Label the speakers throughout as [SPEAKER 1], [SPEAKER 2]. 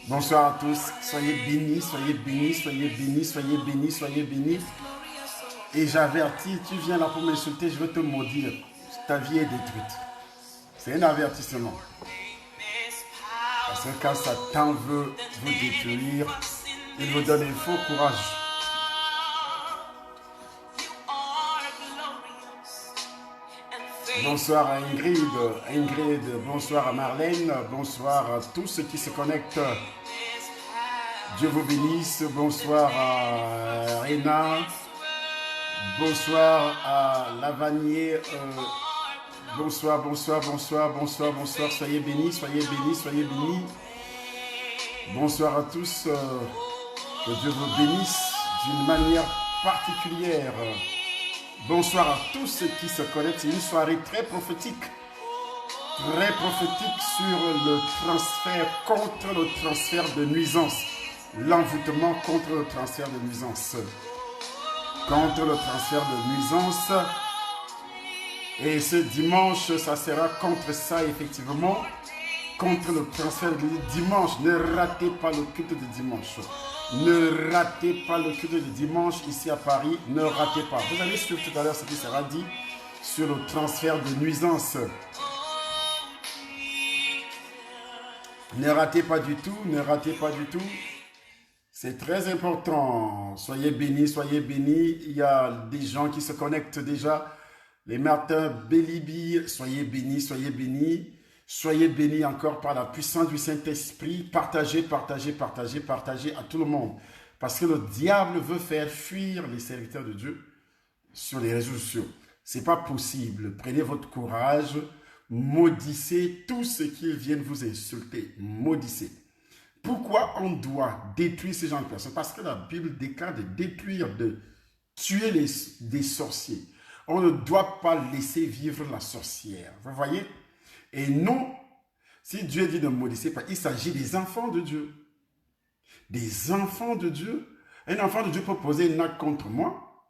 [SPEAKER 1] Bonsoir à tous, soyez bénis, soyez bénis, soyez bénis, soyez bénis, soyez bénis. Et j'avertis, tu viens là pour m'insulter, je veux te maudire. Ta vie est détruite. C'est un avertissement. Parce que quand Satan veut vous détruire, il vous donne un faux courage. Bonsoir à Ingrid, bonsoir à Marlène, bonsoir à tous ceux qui se connectent. Dieu vous bénisse, bonsoir à Réna, bonsoir à Lavanier, bonsoir, bonsoir, bonsoir, bonsoir, bonsoir, soyez bénis, soyez bénis, soyez bénis. Bonsoir à tous, que Dieu vous bénisse d'une manière particulière. Bonsoir à tous ceux qui se connectent, c'est une soirée très prophétique sur le transfert, contre le transfert de nuisance. L'envoûtement contre le transfert de nuisance. Contre le transfert de nuisance. Et ce dimanche, ça sera contre ça, effectivement. Contre le transfert de dimanche. Ne ratez pas le culte de dimanche. Ne ratez pas le culte de dimanche ici à Paris. Ne ratez pas. Vous allez suivre tout à l'heure ce qui sera dit sur le transfert de nuisance. Ne ratez pas du tout. Ne ratez pas du tout. C'est très important. Soyez bénis, soyez bénis. Il y a des gens qui se connectent déjà. Les Martin Bélibi, soyez bénis, soyez bénis. Soyez bénis encore par la puissance du Saint-Esprit. Partagez, partagez, partagez, partagez à tout le monde. Parce que le diable veut faire fuir les serviteurs de Dieu sur les réseaux sociaux. Ce n'est pas possible. Prenez votre courage. Maudissez tous ceux qui viennent vous insulter. Maudissez. Pourquoi on doit détruire ces gens de personnes? Parce que la Bible déclare de détruire, de tuer des sorciers. On ne doit pas laisser vivre la sorcière. Vous voyez? Et non, si Dieu dit de maudissez pas, il s'agit des enfants de Dieu. Des enfants de Dieu. Un enfant de Dieu peut poser une acte contre moi.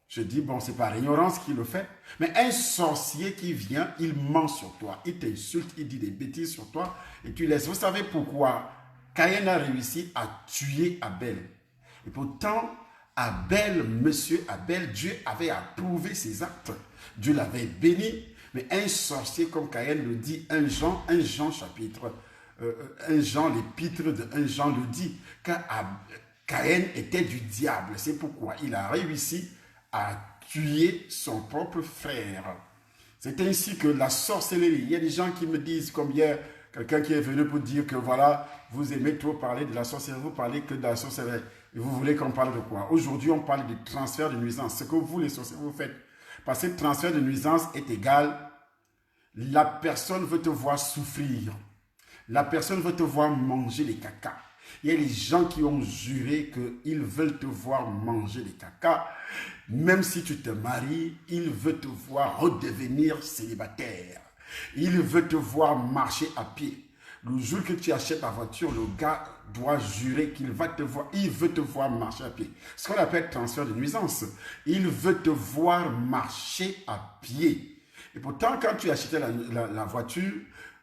[SPEAKER 1] Je dis, bon, c'est par ignorance qu'il le fait. Mais un sorcier qui vient, il ment sur toi. Il t'insulte, il dit des bêtises sur toi. Et tu laisses. Vous savez pourquoi Caïn a réussi à tuer Abel. Et pourtant, monsieur Abel, Dieu avait approuvé ses actes. Dieu l'avait béni. Mais un sorcier comme Caïn le dit, 1 Jean chapitre, 1 Jean, l'épître de 1 Jean le dit, car Caïn était du diable. C'est pourquoi il a réussi à tuer son propre frère. C'est ainsi que la sorcellerie, il y a des gens qui me disent, comme hier, quelqu'un qui est venu pour dire que voilà, vous aimez trop parler de la sorcellerie, vous parlez que de la sorcellerie. Et vous voulez qu'on parle de quoi? Aujourd'hui, on parle de transfert de nuisance. Ce que vous, les sorciers, vous faites. Parce que le transfert de nuisance est égal. La personne veut te voir souffrir. La personne veut te voir manger les cacas. Il y a des gens qui ont juré qu'ils veulent te voir manger les cacas. Même si tu te maries, ils veulent te voir redevenir célibataire. Il veut te voir marcher à pied. Le jour que tu achètes ta voiture, le gars doit jurer qu'il va te voir. Il veut te voir marcher à pied. Ce qu'on appelle transfert de nuisance. Il veut te voir marcher à pied. Et pourtant, quand tu achetais la voiture,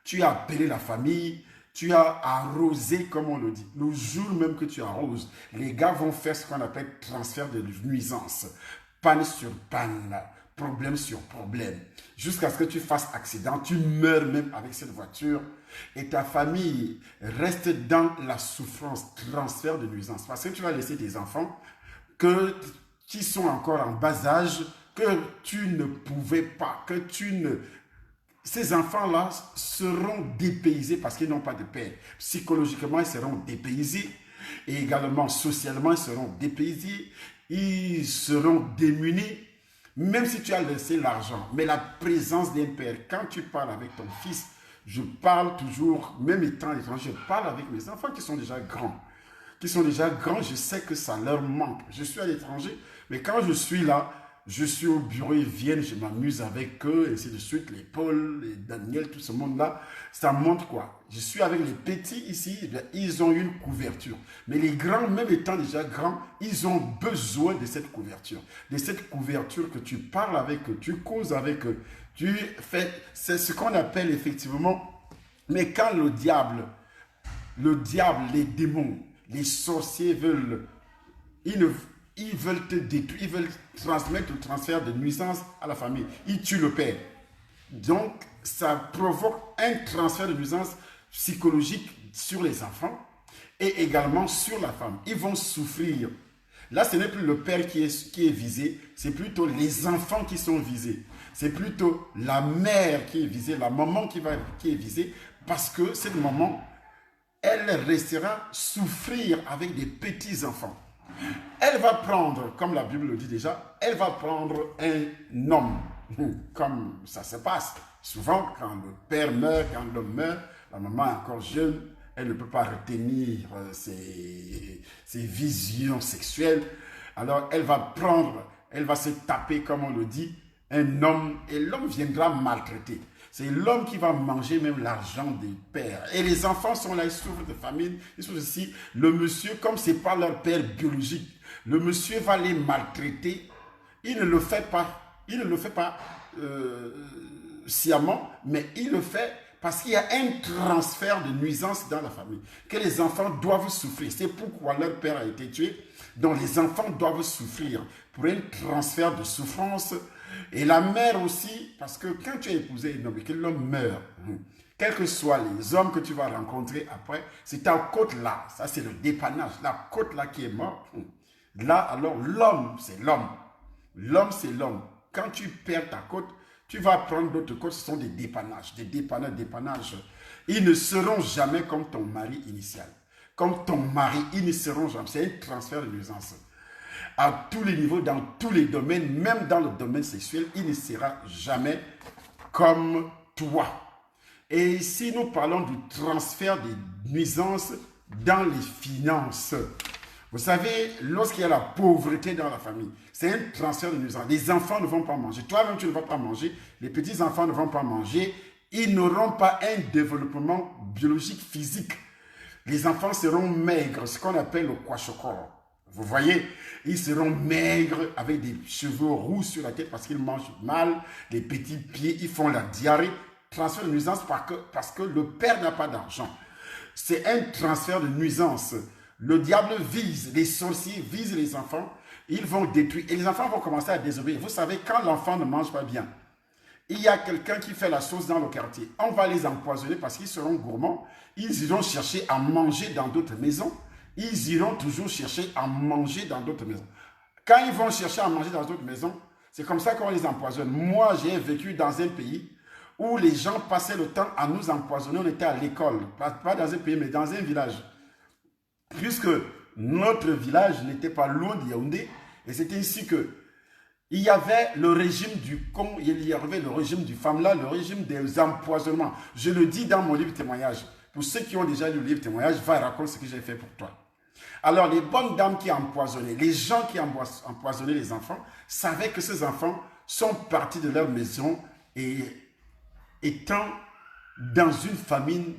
[SPEAKER 1] tu as appelé la famille, tu as arrosé, comme on le dit. Le jour même que tu arroses, les gars vont faire ce qu'on appelle transfert de nuisance. Panne sur panne. Problème sur problème, jusqu'à ce que tu fasses accident, tu meurs même avec cette voiture et ta famille reste dans la souffrance, transfert de nuisance. Parce que tu vas laisser des enfants qui sont encore en bas âge, que tu ne pouvais pas, Ces enfants-là seront dépaysés parce qu'ils n'ont pas de père. Psychologiquement, ils seront dépaysés et également socialement, ils seront dépaysés. Ils seront démunis. Même si tu as laissé l'argent, mais la présence d'un père, quand tu parles avec ton fils, je parle toujours, même étant étranger, je parle avec mes enfants qui sont déjà grands. Je sais que ça leur manque. Je suis à l'étranger, mais quand je suis là, je suis au bureau, ils viennent, je m'amuse avec eux, et ainsi de suite, les Paul, les Daniel, tout ce monde-là. Ça montre quoi? Je suis avec les petits ici, ils ont une couverture. Mais les grands, même étant déjà grands, ils ont besoin de cette couverture. De cette couverture que tu parles avec eux, tu causes avec eux. C'est ce qu'on appelle effectivement, mais quand le diable Le diable, les démons, les sorciers veulent, ils veulent te détruire, ils veulent transmettre le transfert de nuisance à la famille. Ils tuent le père. Donc, ça provoque un transfert de nuisance psychologique sur les enfants et également sur la femme. Ils vont souffrir. Là, ce n'est plus le père qui est visé, c'est plutôt les enfants qui sont visés. C'est plutôt la mère qui est visée, la maman qui est visée, parce que cette maman, elle restera souffrir avec des petits-enfants. Elle va prendre, comme la Bible le dit déjà, elle va prendre un homme, comme ça se passe. Souvent, quand le père meurt, quand l'homme meurt, la maman est encore jeune, elle ne peut pas retenir ses visions sexuelles. Alors, elle va se taper, comme on le dit, un homme, et l'homme viendra maltraiter. C'est l'homme qui va manger même l'argent des pères. Et les enfants sont là, ils souffrent de famine, ils souffrent aussi. Le monsieur, comme ce n'est pas leur père biologique, le monsieur va les maltraiter. Il ne le fait pas sciemment, mais il le fait parce qu'il y a un transfert de nuisance dans la famille, que les enfants doivent souffrir. C'est pourquoi leur père a été tué. Donc les enfants doivent souffrir pour un transfert de souffrance. Et la mère aussi, parce que quand tu as épousé un homme et que l'homme meurt, quels que soient les hommes que tu vas rencontrer après, c'est ta côte là, ça c'est le dépannage, la côte là qui est morte. Là, alors l'homme, c'est l'homme. L'homme, c'est l'homme. Quand tu perds ta côte, tu vas prendre d'autres côtes, ce sont des dépannages, dépannages. Ils ne seront jamais comme ton mari initial. Comme ton mari, ils ne seront jamais. C'est un transfert de nuisance. À tous les niveaux, dans tous les domaines, même dans le domaine sexuel, il ne sera jamais comme toi. Et si nous parlons du transfert des nuisances dans les finances, vous savez, lorsqu'il y a la pauvreté dans la famille, c'est un transfert de nuisance. Les enfants ne vont pas manger. Toi-même, tu ne vas pas manger. Les petits-enfants ne vont pas manger. Ils n'auront pas un développement biologique, physique. Les enfants seront maigres, ce qu'on appelle le kwashiorkor. Vous voyez, ils seront maigres avec des cheveux roux sur la tête parce qu'ils mangent mal, les petits pieds, ils font la diarrhée. Transfert de nuisance parce que le père n'a pas d'argent. C'est un transfert de nuisance. Le diable vise, les sorciers visent les enfants, ils vont détruire. Et les enfants vont commencer à désobéir. Vous savez, quand l'enfant ne mange pas bien, il y a quelqu'un qui fait la sauce dans le quartier. On va les empoisonner parce qu'ils seront gourmands. Ils iront chercher à manger dans d'autres maisons. Ils iront toujours chercher à manger dans d'autres maisons. Quand ils vont chercher à manger dans d'autres maisons, c'est comme ça qu'on les empoisonne. Moi, j'ai vécu dans un pays où les gens passaient le temps à nous empoisonner. On était à l'école, pas dans un pays, mais dans un village. Puisque notre village n'était pas loin de Yaoundé, et c'était ici que il y avait le régime du con, il y avait le régime du Famla, le régime des empoisonnements. Je le dis dans mon livre témoignage. Pour ceux qui ont déjà lu le livre témoignage, va et raconte ce que j'ai fait pour toi. Alors, les bonnes dames qui empoisonnaient, les gens qui empoisonnaient les enfants, savaient que ces enfants sont partis de leur maison et étant dans une famine.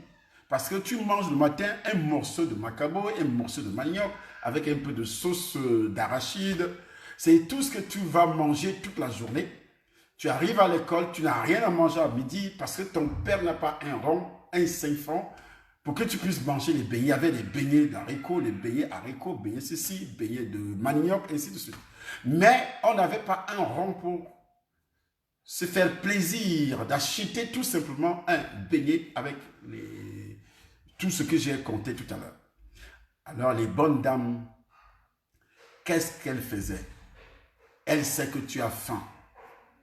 [SPEAKER 1] Parce que tu manges le matin un morceau de macabo, un morceau de manioc, avec un peu de sauce d'arachide. C'est tout ce que tu vas manger toute la journée. Tu arrives à l'école, tu n'as rien à manger à midi parce que ton père n'a pas un rond, un 5 francs, pour que tu puisses manger les beignets. Il y avait les beignets d'haricots, les beignets haricots, beignets ceci, beignets de manioc, ainsi de suite. Mais on n'avait pas un rond pour se faire plaisir d'acheter tout simplement un beignet avec tout ce que j'ai compté tout à l'heure. Alors les bonnes dames, qu'est-ce qu'elles faisaient? Elle sait que tu as faim.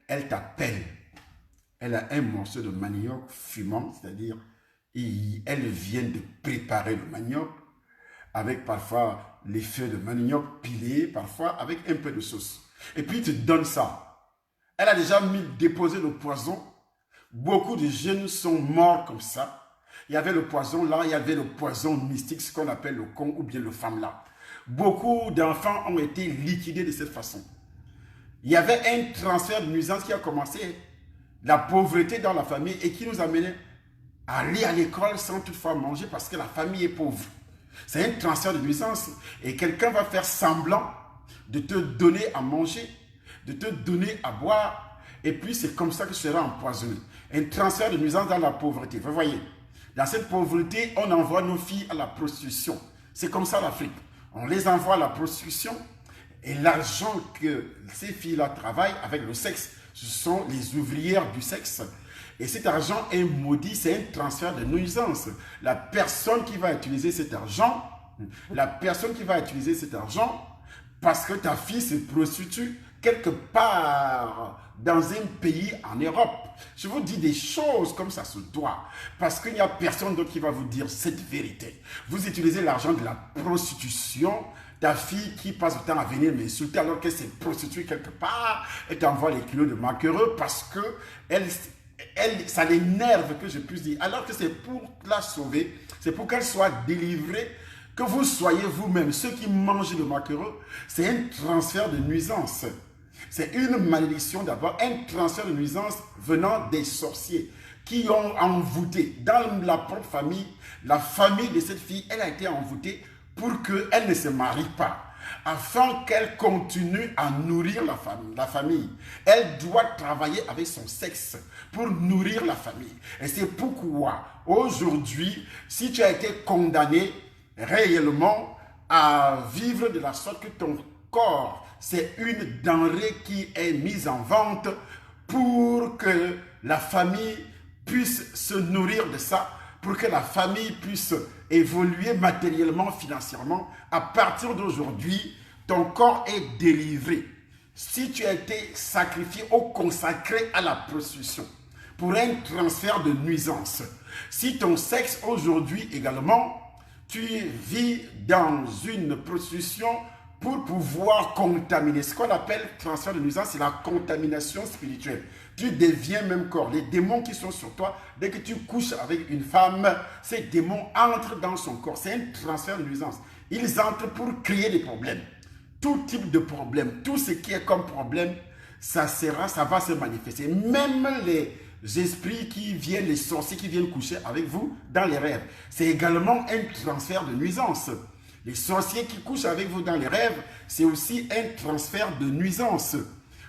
[SPEAKER 1] Elle t'appelle. Elle a un morceau de manioc fumant, c'est-à-dire elle vient de préparer le manioc avec parfois les feuilles de manioc pilées, parfois avec un peu de sauce. Et puis, tu te donnes ça. Elle a déjà déposé le poison. Beaucoup de jeunes sont morts comme ça. Il y avait le poison là, il y avait le poison mystique, ce qu'on appelle le con ou bien le femme là. Beaucoup d'enfants ont été liquidés de cette façon. Il y avait un transfert de nuisance qui a commencé, la pauvreté dans la famille et qui nous amenait à aller à l'école sans toutefois manger parce que la famille est pauvre. C'est un transfert de nuisance et quelqu'un va faire semblant de te donner à manger, de te donner à boire et puis c'est comme ça que tu seras empoisonné. Un transfert de nuisance dans la pauvreté. Vous voyez, Dans cette pauvreté, on envoie nos filles à la prostitution. C'est comme ça l'Afrique. On les envoie à la prostitution et l'argent que ces filles-là travaillent avec le sexe, ce sont les ouvrières du sexe. Et cet argent est maudit, c'est un transfert de nuisance. La personne qui va utiliser cet argent, parce que ta fille se prostitue quelque part dans un pays en Europe. Je vous dis des choses comme ça se doit, parce qu'il n'y a personne d'autre qui va vous dire cette vérité. Vous utilisez l'argent de la prostitution, ta fille qui passe le temps à venir m'insulter alors qu'elle s'est prostituée quelque part, elle t'envoie les kilos de maquereux parce que ça l'énerve que je puisse dire, alors que c'est pour la sauver, c'est pour qu'elle soit délivrée, que vous soyez vous-même. Ceux qui mangent le maquereux, c'est un transfert de nuisance. C'est une malédiction d'abord, un transfert de nuisance venant des sorciers qui ont envoûté dans la propre famille. La famille de cette fille, elle a été envoûtée pour qu'elle ne se marie pas, afin qu'elle continue à nourrir la famille. Elle doit travailler avec son sexe pour nourrir la famille. Et c'est pourquoi, aujourd'hui, si tu as été condamné réellement à vivre de la sorte que ton corps, c'est une denrée qui est mise en vente pour que la famille puisse se nourrir de ça, pour que la famille puisse évoluer matériellement, financièrement. À partir d'aujourd'hui, ton corps est délivré. Si tu as été sacrifié ou consacré à la prostitution pour un transfert de nuisance, si ton sexe aujourd'hui également, tu vis dans une prostitution pour pouvoir contaminer. Ce qu'on appelle transfert de nuisance, c'est la contamination spirituelle. Tu deviens même corps. Les démons qui sont sur toi, dès que tu couches avec une femme, ces démons entrent dans son corps. C'est un transfert de nuisance. Ils entrent pour créer des problèmes. Tout type de problème, tout ce qui est comme problème, ça va se manifester. Même les esprits qui viennent, les sorciers qui viennent coucher avec vous dans les rêves, c'est également un transfert de nuisance. Les sorciers qui couchent avec vous dans les rêves, c'est aussi un transfert de nuisance.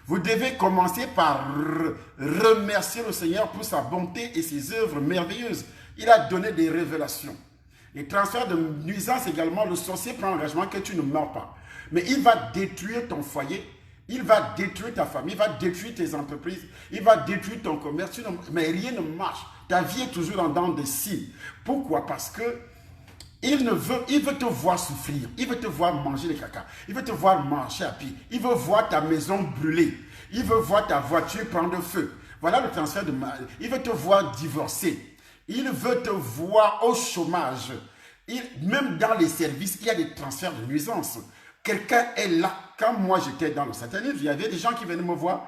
[SPEAKER 1] Vous devez commencer par remercier le Seigneur pour sa bonté et ses œuvres merveilleuses. Il a donné des révélations. Les transferts de nuisance également, le sorcier prend l'engagement que tu ne meurs pas. Mais il va détruire ton foyer, il va détruire ta famille, il va détruire tes entreprises, il va détruire ton commerce, mais rien ne marche. Ta vie est toujours en dents de scie. Pourquoi? Parce que il veut te voir souffrir, il veut te voir manger les caca, il veut te voir marcher à pied, il veut voir ta maison brûler, il veut voir ta voiture prendre feu. Voilà le transfert de mal. Il veut te voir divorcer, il veut te voir au chômage. Même dans les services, il y a des transferts de nuisance. Quelqu'un est là. Quand moi j'étais dans le satanisme, il y avait des gens qui venaient me voir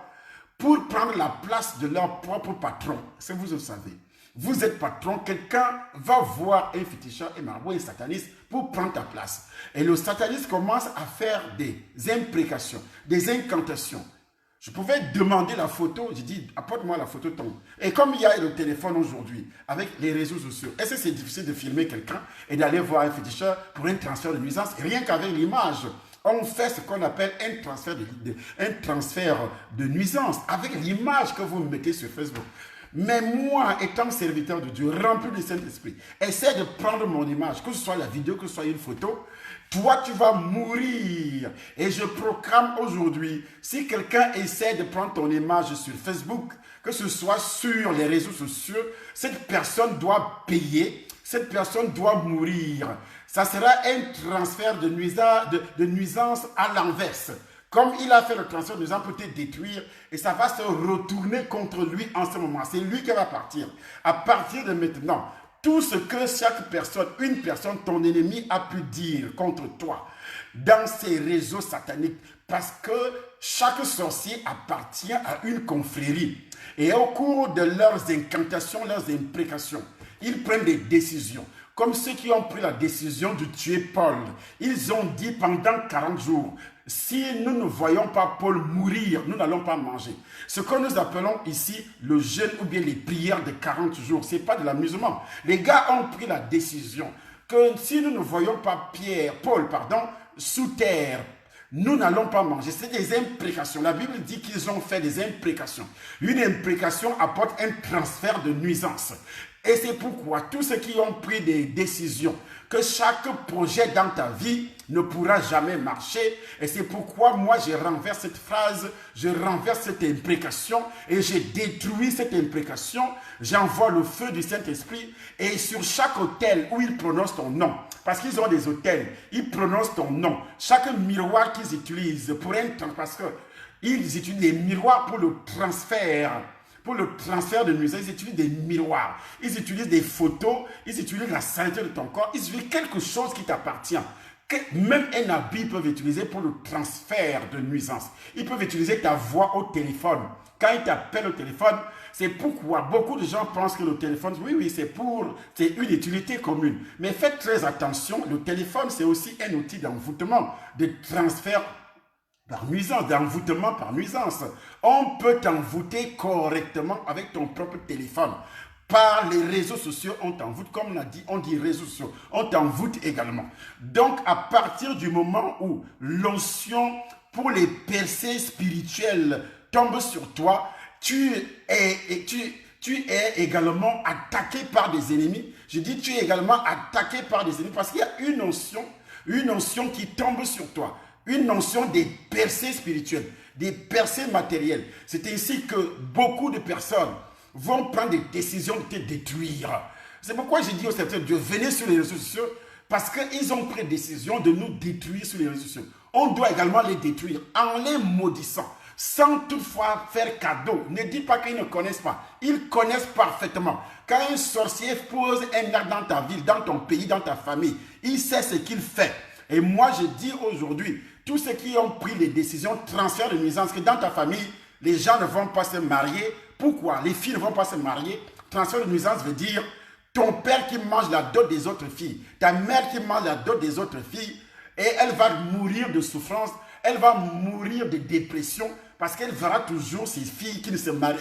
[SPEAKER 1] pour prendre la place de leur propre patron. C'est vous le savez. Vous êtes patron, quelqu'un va voir un féticheur, un marabout, un sataniste pour prendre ta place. Et le sataniste commence à faire des imprécations, des incantations. Je pouvais demander la photo, j'ai dit, apporte-moi la photo ton. Et comme il y a le téléphone aujourd'hui, avec les réseaux sociaux, est-ce que c'est difficile de filmer quelqu'un et d'aller voir un féticheur pour un transfert de nuisance? Rien qu'avec l'image, on fait ce qu'on appelle un transfert de nuisance avec l'image que vous mettez sur Facebook. Mais moi, étant serviteur de Dieu, rempli du Saint-Esprit, essaie de prendre mon image, que ce soit la vidéo, que ce soit une photo. Toi, tu vas mourir. Et je proclame aujourd'hui, si quelqu'un essaie de prendre ton image sur Facebook, que ce soit sur les réseaux sociaux, cette personne doit payer, cette personne doit mourir. Ça sera un transfert de nuisance à l'inverse. Comme il a fait le transfert de nuisance pour te détruire, et ça va se retourner contre lui en ce moment. C'est lui qui va partir. À partir de maintenant, tout ce que chaque personne, une personne, ton ennemi a pu dire contre toi dans ces réseaux sataniques, parce que chaque sorcier appartient à une confrérie. Et au cours de leurs incantations, leurs imprécations, ils prennent des décisions. Comme ceux qui ont pris la décision de tuer Paul. Ils ont dit pendant 40 jours, si nous ne voyons pas Paul mourir, nous n'allons pas manger. Ce que nous appelons ici le jeûne ou bien les prières de 40 jours, ce n'est pas de l'amusement. Les gars ont pris la décision que si nous ne voyons pas Paul, sous terre, nous n'allons pas manger. C'est des imprécations. La Bible dit qu'ils ont fait des imprécations. Une imprécation apporte un transfert de nuisance. Et c'est pourquoi tous ceux qui ont pris des décisions, que chaque projet dans ta vie ne pourra jamais marcher. Et c'est pourquoi moi je renverse cette phrase, je renverse cette imprécation et je détruis cette imprécation. J'envoie le feu du Saint-Esprit et sur chaque autel où ils prononcent ton nom, parce qu'ils ont des autels, ils prononcent ton nom. Chaque miroir qu'ils utilisent pour parce qu'ils utilisent des miroirs pour le transfert. Pour le transfert de nuisance, ils utilisent des miroirs, ils utilisent des photos, ils utilisent la sainteté de ton corps, ils utilisent quelque chose qui t'appartient. Même un habit, ils peuvent utiliser pour le transfert de nuisance. Ils peuvent utiliser ta voix au téléphone. Quand ils t'appellent au téléphone, c'est pourquoi beaucoup de gens pensent que le téléphone, oui, c'est une utilité commune. Mais faites très attention, le téléphone, c'est aussi un outil d'envoûtement, de transfert par nuisance, d'envoûtement par nuisance. On peut t'envoûter correctement avec ton propre téléphone. Par les réseaux sociaux, on t'envoûte. Comme on a dit, on dit réseaux sociaux. On t'envoûte également. Donc, à partir du moment où l'onction pour les percées spirituelles tombe sur toi, tu es également attaqué par des ennemis. Je dis tu es également attaqué par des ennemis parce qu'il y a une onction qui tombe sur toi. Une notion des percées spirituelles, des percées matérielles. C'est ainsi que beaucoup de personnes vont prendre des décisions de te détruire. C'est pourquoi j'ai dit au serviteur de Dieu, venez sur les réseaux sociaux, parce qu'ils ont pris décision de nous détruire sur les réseaux sociaux. On doit également les détruire en les maudissant, sans toutefois faire cadeau. Ne dis pas qu'ils ne connaissent pas. Ils connaissent parfaitement. Quand un sorcier pose un acte dans ta ville, dans ton pays, dans ta famille, il sait ce qu'il fait. Et moi, je dis aujourd'hui, tous ceux qui ont pris les décisions de transfert de nuisance, que dans ta famille, les gens ne vont pas se marier. Pourquoi? Les filles ne vont pas se marier. Transfert de nuisance veut dire ton père qui mange la dot des autres filles, ta mère qui mange la dot des autres filles, et elle va mourir de souffrance, elle va mourir de dépression, parce qu'elle verra toujours ces filles qui ne se marient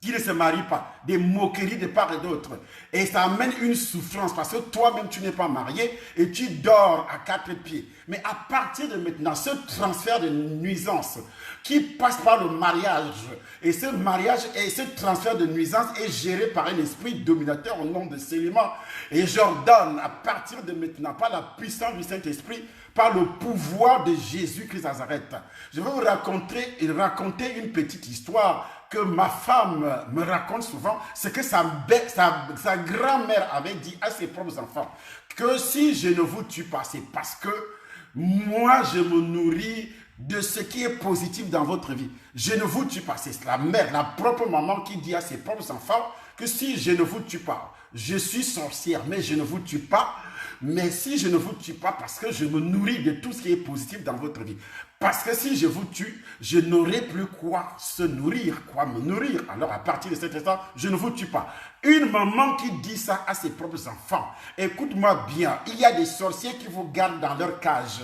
[SPEAKER 1] qui ne se marient pas, des moqueries de part et d'autre. Et ça amène une souffrance parce que toi-même, tu n'es pas marié et tu dors à 4 pieds. Mais à partir de maintenant, ce transfert de nuisance qui passe par le mariage, et ce mariage et ce transfert de nuisance est géré par un esprit dominateur au nom de Céliman. Et j'ordonne à partir de maintenant, par la puissance du Saint-Esprit, par le pouvoir de Jésus-Christ Nazareth. Je vais vous raconter une petite histoire que ma femme me raconte souvent, c'est que sa grand-mère avait dit à ses propres enfants que si je ne vous tue pas, c'est parce que moi je me nourris de ce qui est positif dans votre vie. Je ne vous tue pas, c'est la mère, la propre maman qui dit à ses propres enfants que si je ne vous tue pas, je suis sorcière, mais je ne vous tue pas. Mais si je ne vous tue pas, parce que je me nourris de tout ce qui est positif dans votre vie. Parce que si je vous tue, je n'aurai plus quoi se nourrir, quoi me nourrir. Alors à partir de cet instant, je ne vous tue pas. Une maman qui dit ça à ses propres enfants, écoute-moi bien, il y a des sorciers qui vous gardent dans leur cage.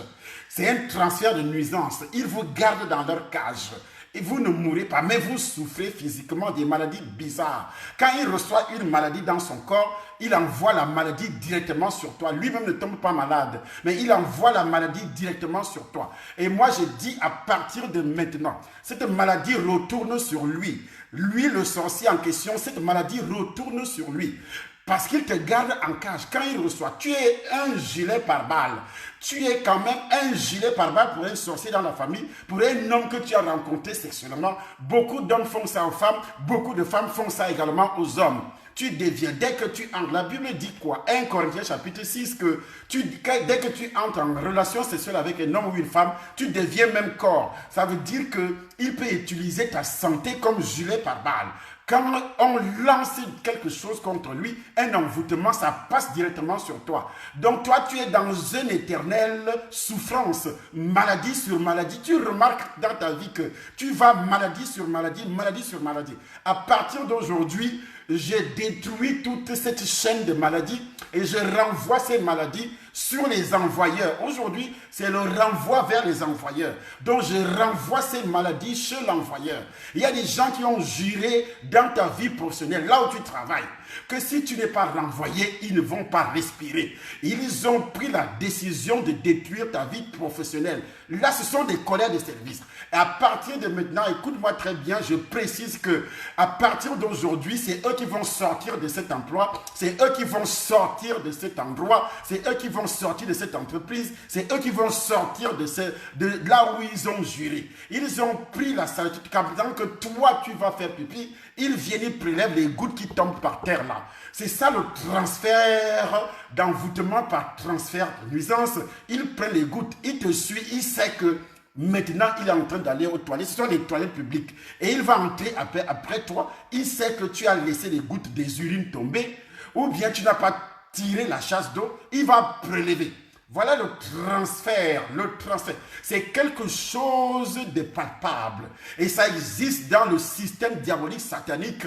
[SPEAKER 1] C'est un transfert de nuisance. Ils vous gardent dans leur cage. Et vous ne mourrez pas, mais vous souffrez physiquement des maladies bizarres. Quand il reçoit une maladie dans son corps, il envoie la maladie directement sur toi. Lui-même ne tombe pas malade, mais il envoie la maladie directement sur toi. Et moi, je dis à partir de maintenant, cette maladie retourne sur lui. Lui, le sorcier en question, cette maladie retourne sur lui. Parce qu'il te garde en cage. Quand il reçoit, tu es un gilet pare-balles. Tu es quand même un gilet pare-balles pour un sorcier dans la famille, pour un homme que tu as rencontré sexuellement. Beaucoup d'hommes font ça aux femmes, beaucoup de femmes font ça également aux hommes. Tu deviens, dès que tu entres, la Bible dit quoi? 1 Corinthiens chapitre 6, dès que tu entres en relation sexuelle avec un homme ou une femme, tu deviens même corps. Ça veut dire qu'il peut utiliser ta santé comme gilet pare-balles. Quand on lance quelque chose contre lui, un envoûtement, ça passe directement sur toi. Donc toi, tu es dans une éternelle souffrance, maladie sur maladie. Tu remarques dans ta vie que tu vas maladie sur maladie, maladie sur maladie. À partir d'aujourd'hui, j'ai détruit toute cette chaîne de maladies et je renvoie ces maladies sur les envoyeurs. Aujourd'hui, c'est le renvoi vers les envoyeurs. Donc, je renvoie ces maladies chez l'envoyeur. Il y a des gens qui ont juré dans ta vie professionnelle, là où tu travailles, que si tu n'es pas renvoyé, ils ne vont pas respirer. Ils ont pris la décision de détruire ta vie professionnelle. Là, ce sont des collègues de service. Et à partir de maintenant, écoute-moi très bien, je précise que à partir d'aujourd'hui, c'est eux qui vont sortir de cet emploi, c'est eux qui vont sortir de cet endroit, c'est eux qui vont sortir de cette entreprise, c'est eux qui vont sortir de là où ils ont juré. Ils ont pris la certitude qu'après que toi, tu vas faire pipi, ils viennent, ils prélèvent les gouttes qui tombent par terre là. C'est ça le transfert d'envoûtement par transfert de nuisance. Il prend les gouttes, il te suit, il sait que maintenant il est en train d'aller aux toilettes. Ce sont les toilettes publiques. Et il va entrer après toi. Il sait que tu as laissé les gouttes des urines tomber. Ou bien tu n'as pas tiré la chasse d'eau. Il va prélever. Voilà le transfert. Le transfert. C'est quelque chose de palpable. Et ça existe dans le système diabolique satanique,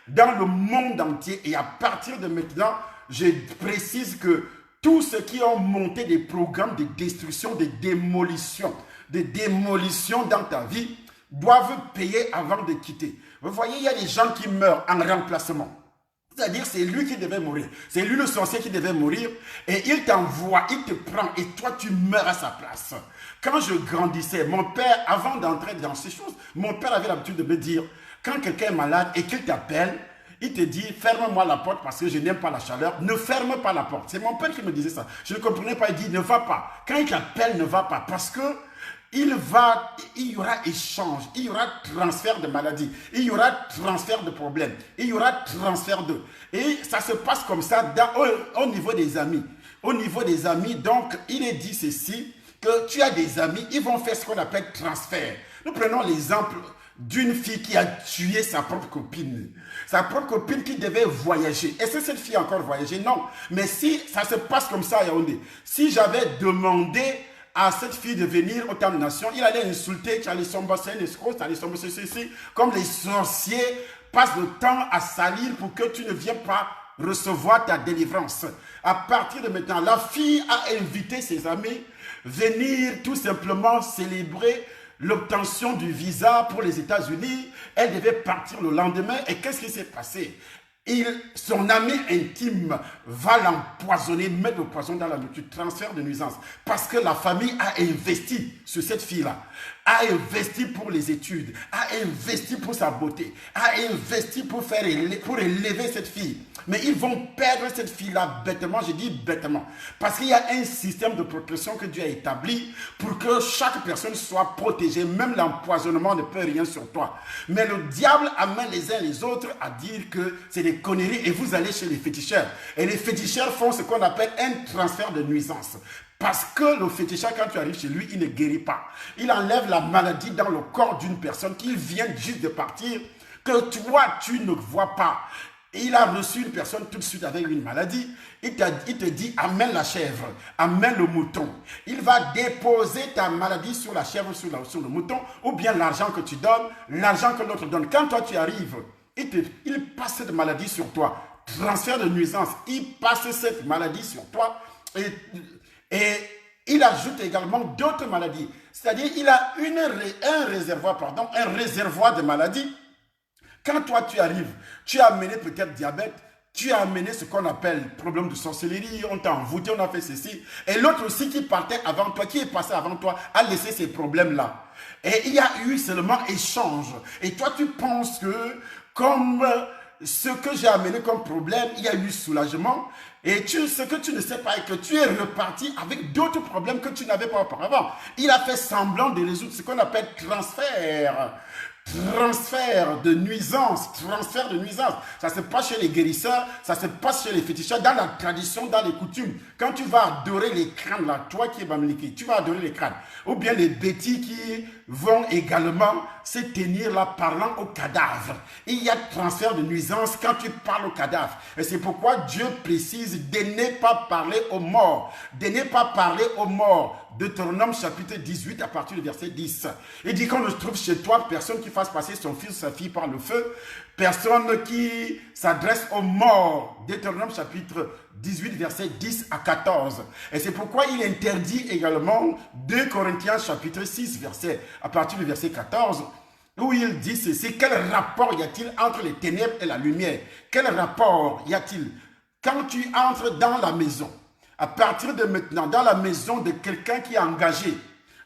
[SPEAKER 1] dans le monde entier. Et à partir de maintenant, je précise que tous ceux qui ont monté des programmes de destruction, de démolition dans ta vie, doivent payer avant de quitter. Vous voyez, il y a des gens qui meurent en remplacement. C'est-à-dire, c'est lui qui devait mourir. C'est lui le sorcier qui devait mourir. Et il t'envoie, il te prend et toi, tu meurs à sa place. Quand je grandissais, mon père, avant d'entrer dans ces choses, mon père avait l'habitude de me dire, quand quelqu'un est malade et qu'il t'appelle, il te dit, ferme-moi la porte parce que je n'aime pas la chaleur. Ne ferme pas la porte. C'est mon père qui me disait ça. Je ne comprenais pas. Il dit, ne va pas. Quand il t'appelle, ne va pas. Parce que il y aura échange, il y aura transfert de maladies, il y aura transfert de problèmes, il y aura transfert de... Et ça se passe comme ça au niveau des amis. Au niveau des amis, donc, il est dit ceci, que tu as des amis, ils vont faire ce qu'on appelle transfert. Nous prenons l'exemple d'une fille qui a tué sa propre copine. Sa propre copine qui devait voyager. Est-ce que cette fille a encore voyagé? Non. Mais si ça se passe comme ça à Yaoundé, si j'avais demandé à cette fille de venir au temps de nation, il allait insulter Charlie Somba, c'est un escroc, Charlie Somba, c'est comme les sorciers passent le temps à salir pour que tu ne viennes pas recevoir ta délivrance. À partir de maintenant, la fille a invité ses amis venir tout simplement célébrer l'obtention du visa pour les États-Unis. Elle devait partir le lendemain. Et qu'est-ce qui s'est passé? Son ami intime va l'empoisonner, mettre le poison dans la nourriture, transfert de nuisance. Parce que la famille a investi sur cette fille-là, a investi pour les études, a investi pour sa beauté, a investi pour élever cette fille. Mais ils vont perdre cette fille-là bêtement, je dis bêtement. Parce qu'il y a un système de protection que Dieu a établi pour que chaque personne soit protégée. Même l'empoisonnement ne peut rien sur toi. Mais le diable amène les uns les autres à dire que c'est des conneries et vous allez chez les féticheurs. Et les féticheurs font ce qu'on appelle un transfert de nuisance. Parce que le féticheur, quand tu arrives chez lui, il ne guérit pas. Il enlève la maladie dans le corps d'une personne qui vient juste de partir, que toi, tu ne vois pas. Il a reçu une personne tout de suite avec une maladie. Il te dit, amène la chèvre, amène le mouton. Il va déposer ta maladie sur la chèvre, sur le mouton, ou bien l'argent que tu donnes, l'argent que l'autre donne. Quand toi, tu arrives, il passe cette maladie sur toi. Transfert de nuisance, il passe cette maladie sur toi. Et il ajoute également d'autres maladies. C'est-à-dire, il a un réservoir de maladies. Quand toi, tu arrives, tu as amené peut-être diabète, tu as amené ce qu'on appelle problème de sorcellerie, on t'a envoûté, on a fait ceci. Et l'autre aussi qui partait avant toi, qui est passé avant toi, a laissé ces problèmes-là. Et il y a eu seulement échange. Et toi, tu penses que comme ce que j'ai amené comme problème, il y a eu soulagement. Et ce que tu ne sais pas est que tu es reparti avec d'autres problèmes que tu n'avais pas auparavant. Il a fait semblant de résoudre ce qu'on appelle transfert. Transfert de nuisance, transfert de nuisance. Ça se passe chez les guérisseurs, ça se passe chez les féticheurs, dans la tradition, dans les coutumes. Quand tu vas adorer les crânes, là, toi qui es Bamiliki, tu vas adorer les crânes. Ou bien les bêtis qui vont également se tenir là parlant au cadavre. Il y a transfert de nuisance quand tu parles au cadavre. Et c'est pourquoi Dieu précise de ne pas parler aux morts. De ne pas parler aux morts. Deutéronome chapitre 18 à partir du verset 10. Il dit qu'on ne trouve chez toi personne qui fasse passer son fils ou sa fille par le feu, personne qui s'adresse aux morts. Deutéronome chapitre 18 verset 10 à 14. Et c'est pourquoi il interdit également 2 Corinthiens chapitre 6 verset à partir du verset 14 où il dit ceci: quel rapport y a-t-il entre les ténèbres et la lumière? Quel rapport y a-t-il quand tu entres dans la maison? À partir de maintenant, dans la maison de quelqu'un qui est engagé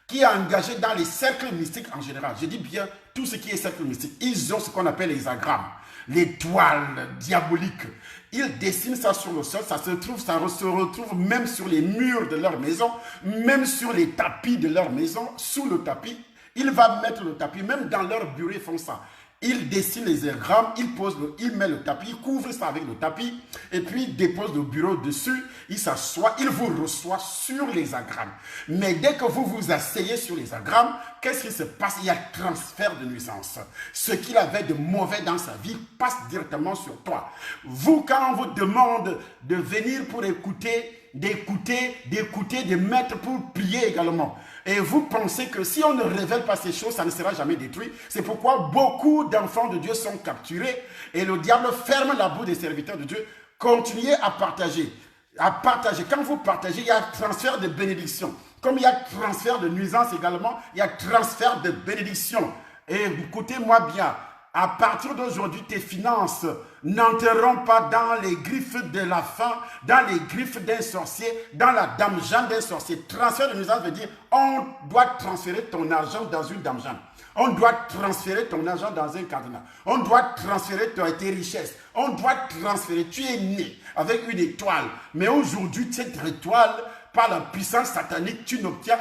[SPEAKER 1] qui est engagé dans les cercles mystiques en général. Je dis bien tout ce qui est cercle mystique. Ils ont ce qu'on appelle les agrammes, les toiles diaboliques. Ils dessinent ça sur le sol, ça se retrouve même sur les murs de leur maison, même sur les tapis de leur maison, sous le tapis. Ils vont mettre le tapis, même dans leur bureau, ils font ça. Ils dessinent les diagrammes, ils mettent le tapis, ils couvrent ça avec le tapis, et puis ils déposent le bureau dessus, ils s'assoient, ils vous reçoivent sur les agrammes. Mais dès que vous vous asseyez sur les agrammes, qu'est-ce qui se passe? Il y a transfert de nuisance. Ce qu'il avait de mauvais dans sa vie passe directement sur toi. Vous, quand on vous demande de venir pour écouter, de mettre pour prier également. Et vous pensez que si on ne révèle pas ces choses, ça ne sera jamais détruit. C'est pourquoi beaucoup d'enfants de Dieu sont capturés et le diable ferme la bouche des serviteurs de Dieu. Continuez à partager. Quand vous partagez, il y a transfert de bénédiction. Comme il y a transfert de nuisance également, il y a transfert de bénédiction. Et écoutez-moi bien. À partir d'aujourd'hui, tes finances n'entreront pas dans les griffes de la faim, dans les griffes d'un sorcier, dans la dame Jeanne d'un sorcier. Transfert de nuisance veut dire on doit transférer ton argent dans une dame Jeanne. On doit transférer ton argent dans un cadenas. On doit transférer tes richesses. On doit transférer. Tu es né avec une étoile. Mais aujourd'hui, cette étoile, par la puissance satanique, tu n'obtiens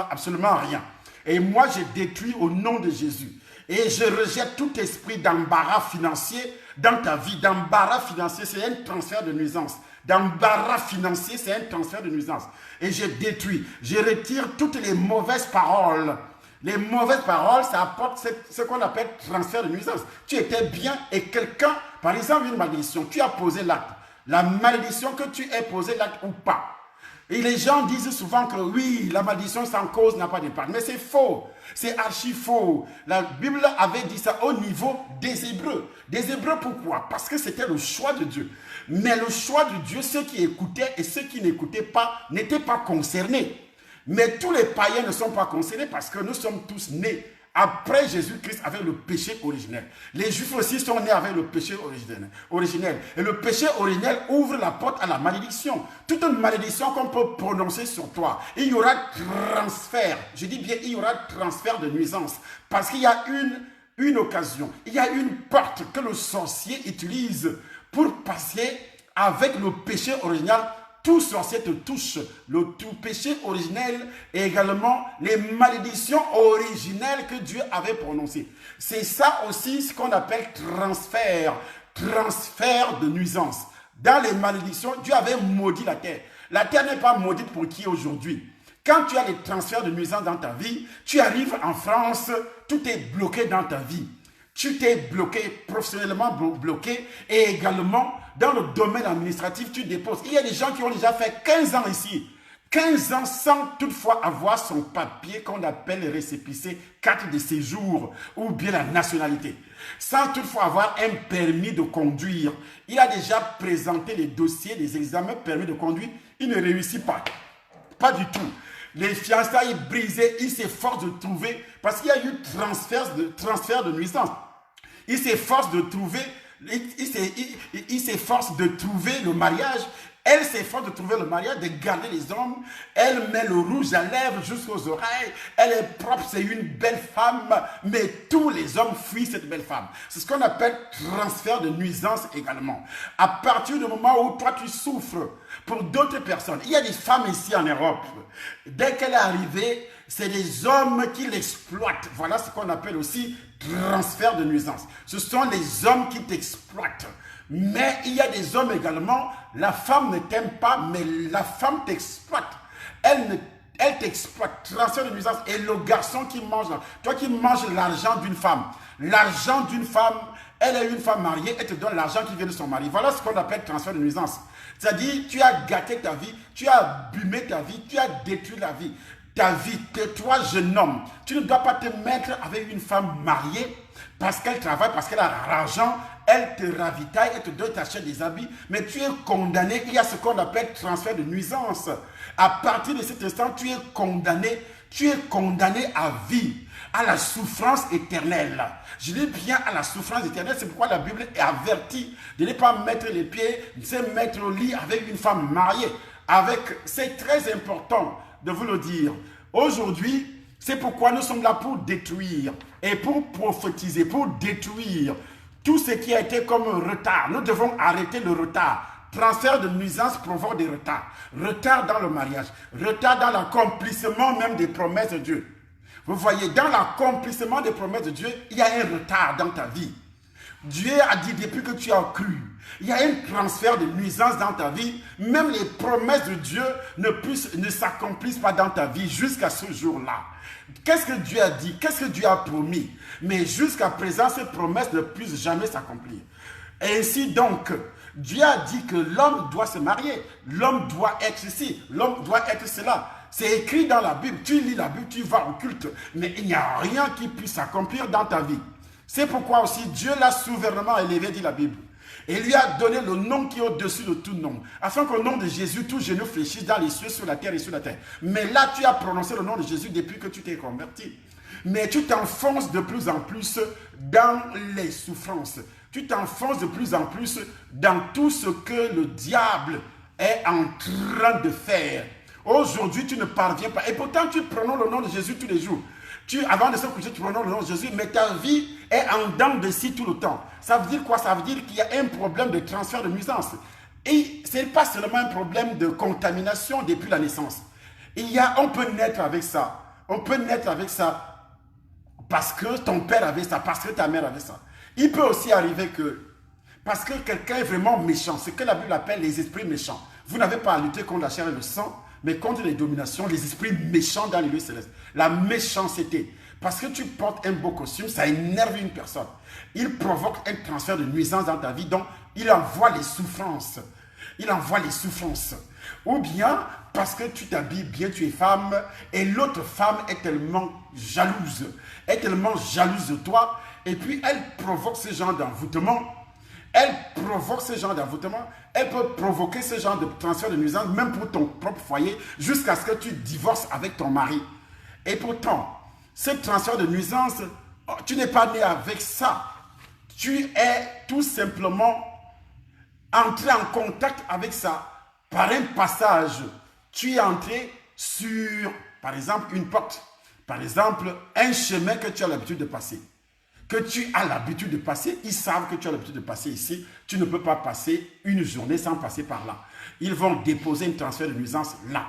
[SPEAKER 1] absolument rien. Et moi, je détruis au nom de Jésus. Et je rejette tout esprit d'embarras financier dans ta vie. D'embarras financier, c'est un transfert de nuisance. D'embarras financier, c'est un transfert de nuisance. Et je détruis, je retire toutes les mauvaises paroles. Les mauvaises paroles, ça apporte ce qu'on appelle transfert de nuisance. Tu étais bien et quelqu'un, par exemple une malédiction, tu as posé l'acte. La malédiction que tu aies posé l'acte ou pas. Et les gens disent souvent que oui, la malédiction sans cause n'a pas d'impact. Mais c'est faux. C'est archi faux. La Bible avait dit ça au niveau des Hébreux. Des Hébreux, pourquoi? Parce que c'était le choix de Dieu. Mais le choix de Dieu, ceux qui écoutaient et ceux qui n'écoutaient pas, n'étaient pas concernés. Mais tous les païens ne sont pas concernés parce que nous sommes tous nés après Jésus-Christ avec le péché originel. Les Juifs aussi sont nés avec le péché originel. Et le péché originel ouvre la porte à la malédiction. Toute malédiction qu'on peut prononcer sur toi, il y aura transfert. Je dis bien, il y aura transfert de nuisance. Parce qu'il y a une occasion, il y a une porte que le sorcier utilise pour passer avec le péché original. Tout sorcier te touche, le tout péché originel et également les malédictions originelles que Dieu avait prononcées. C'est ça aussi ce qu'on appelle transfert de nuisance. Dans les malédictions, Dieu avait maudit la terre. La terre n'est pas maudite pour qui aujourd'hui? Quand tu as les transferts de nuisance dans ta vie, tu arrives en France, tout est bloqué dans ta vie. Tu t'es bloqué, professionnellement bloqué et également dans le domaine administratif, tu déposes. Il y a des gens qui ont déjà fait 15 ans ici. 15 ans sans toutefois avoir son papier qu'on appelle le récépissé, carte de séjour ou bien la nationalité. Sans toutefois avoir un permis de conduire. Il a déjà présenté les dossiers des examens permis de conduire. Il ne réussit pas. Pas du tout. Les fiançailles brisées, il s'efforce de trouver, parce qu'il y a eu transfert de nuisance. Il s'efforce de trouver, il s'efforce de trouver le mariage. Elle s'efforce de trouver le mariage, de garder les hommes. Elle met le rouge à lèvres jusqu'aux oreilles. Elle est propre, c'est une belle femme. Mais tous les hommes fuient cette belle femme. C'est ce qu'on appelle transfert de nuisance également. À partir du moment où toi tu souffres pour d'autres personnes. Il y a des femmes ici en Europe. Dès qu'elle est arrivée, c'est les hommes qui l'exploitent. Voilà ce qu'on appelle aussi transfert de nuisance. Ce sont les hommes qui t'exploitent. Mais il y a des hommes également, la femme ne t'aime pas, mais la femme t'exploite. Elle t'exploite, transfert de nuisance. Et le garçon qui mange, toi qui manges l'argent d'une femme, elle est une femme mariée, elle te donne l'argent qui vient de son mari. Voilà ce qu'on appelle transfert de nuisance. C'est-à-dire, tu as gâté ta vie, tu as abîmé ta vie, tu as détruit la vie. Ta vie, tais-toi, jeune homme. Tu ne dois pas te mettre avec une femme mariée parce qu'elle travaille, parce qu'elle a l'argent, elle te ravitaille, elle te donne, t'achète des habits, mais tu es condamné. Il y a ce qu'on appelle transfert de nuisance. À partir de cet instant, tu es condamné à vie, à la souffrance éternelle. Je dis bien à la souffrance éternelle, c'est pourquoi la Bible est avertie de ne pas mettre les pieds, de se mettre au lit avec une femme mariée. C'est très important de vous le dire. Aujourd'hui, C'est pourquoi nous sommes là pour détruire et pour prophétiser, pour détruire tout ce qui a été comme un retard. Nous devons arrêter le retard. Transfert de nuisance provoque des retards. Retard dans le mariage, retard dans l'accomplissement même des promesses de Dieu. Vous voyez, dans l'accomplissement des promesses de Dieu, il y a un retard dans ta vie. Dieu a dit depuis que tu as cru, il y a un transfert de nuisance dans ta vie. Même les promesses de Dieu ne s'accomplissent pas dans ta vie jusqu'à ce jour-là. Qu'est-ce que Dieu a dit? Qu'est-ce que Dieu a promis? Mais jusqu'à présent, ces promesses ne puissent jamais s'accomplir. Et ainsi donc, Dieu a dit que l'homme doit se marier, l'homme doit être ceci, l'homme doit être cela. C'est écrit dans la Bible, tu lis la Bible, tu vas au culte, mais il n'y a rien qui puisse s'accomplir dans ta vie. C'est pourquoi aussi Dieu l'a souverainement élevé, dit la Bible. Et lui a donné le nom qui est au-dessus de tout nom, afin qu'au nom de Jésus, tout genou fléchisse dans les cieux, sur la terre et sur la terre. Mais là, tu as prononcé le nom de Jésus depuis que tu t'es converti. Mais tu t'enfonces de plus en plus dans les souffrances. Tu t'enfonces de plus en plus dans tout ce que le diable est en train de faire. Aujourd'hui, tu ne parviens pas. Et pourtant, tu prononces le nom de Jésus tous les jours. Avant de se coucher, tu prononces le nom de Jésus, mais ta vie est en dents de scie tout le temps. Ça veut dire quoi? Ça veut dire qu'il y a un problème de transfert de nuisance. Et ce n'est pas seulement un problème de contamination depuis la naissance. On peut naître avec ça. On peut naître avec ça parce que ton père avait ça, parce que ta mère avait ça. Il peut aussi arriver que, parce que quelqu'un est vraiment méchant, ce que la Bible appelle les esprits méchants. Vous n'avez pas à lutter contre la chair et le sang, mais contre les dominations, les esprits méchants dans les lieux célestes. La méchanceté. Parce que tu portes un beau costume, ça énerve une personne. Il provoque un transfert de nuisance dans ta vie, donc il envoie les souffrances. Il envoie les souffrances. Ou bien, parce que tu t'habilles bien, tu es femme, et l'autre femme est tellement jalouse. Est tellement jalouse de toi, et puis elle provoque ce genre d'envoûtement. Elle provoque ce genre d'envoûtement. Elle peut provoquer ce genre de transfert de nuisance, même pour ton propre foyer, jusqu'à ce que tu divorces avec ton mari. Et pourtant, ce transfert de nuisance, tu n'es pas né avec ça. Tu es tout simplement entré en contact avec ça par un passage. Tu es entré sur, par exemple, une porte. Par exemple, un chemin que tu as l'habitude de passer. Que tu as l'habitude de passer, ils savent que tu as l'habitude de passer ici. Tu ne peux pas passer une journée sans passer par là. Ils vont déposer un transfert de nuisance là.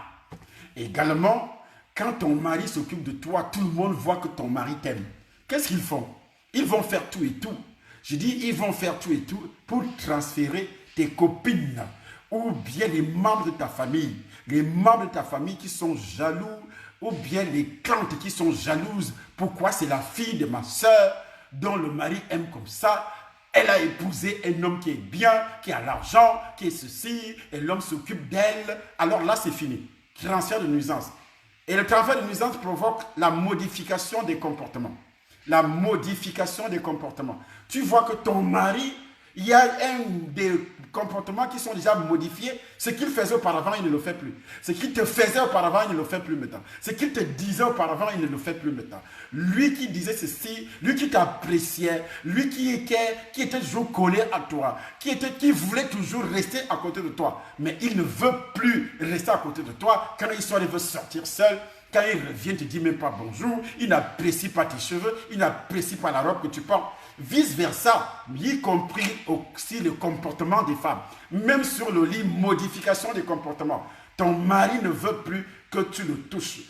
[SPEAKER 1] Également, quand ton mari s'occupe de toi, tout le monde voit que ton mari t'aime. Qu'est-ce qu'ils font? Ils vont faire tout et tout. Je dis, ils vont faire tout et tout pour transférer tes copines ou bien les membres de ta famille. Les membres de ta famille qui sont jaloux ou bien les tantes qui sont jalouses. Pourquoi? C'est la fille de ma soeur dont le mari aime comme ça. Elle a épousé un homme qui est bien, qui a l'argent, qui est ceci, et l'homme s'occupe d'elle. Alors là, c'est fini. Transfert de nuisance. Et le transfert de nuisance provoque la modification des comportements. La modification des comportements. Tu vois que ton mari, il y a un des comportements qui sont déjà modifiés. Ce qu'il faisait auparavant, il ne le fait plus. Ce qu'il te faisait auparavant, il ne le fait plus maintenant. Ce qu'il te disait auparavant, il ne le fait plus maintenant. Lui qui disait ceci, lui qui t'appréciait, lui qui était toujours collé à toi, qui voulait toujours rester à côté de toi. Mais il ne veut plus rester à côté de toi. Quand il sort, il veut sortir seul. Quand il revient, il ne te dit même pas bonjour. Il n'apprécie pas tes cheveux. Il n'apprécie pas la robe que tu portes. Vice-versa, y compris aussi le comportement des femmes. Même sur le lit, modification des comportements. Ton mari ne veut plus que tu le touches,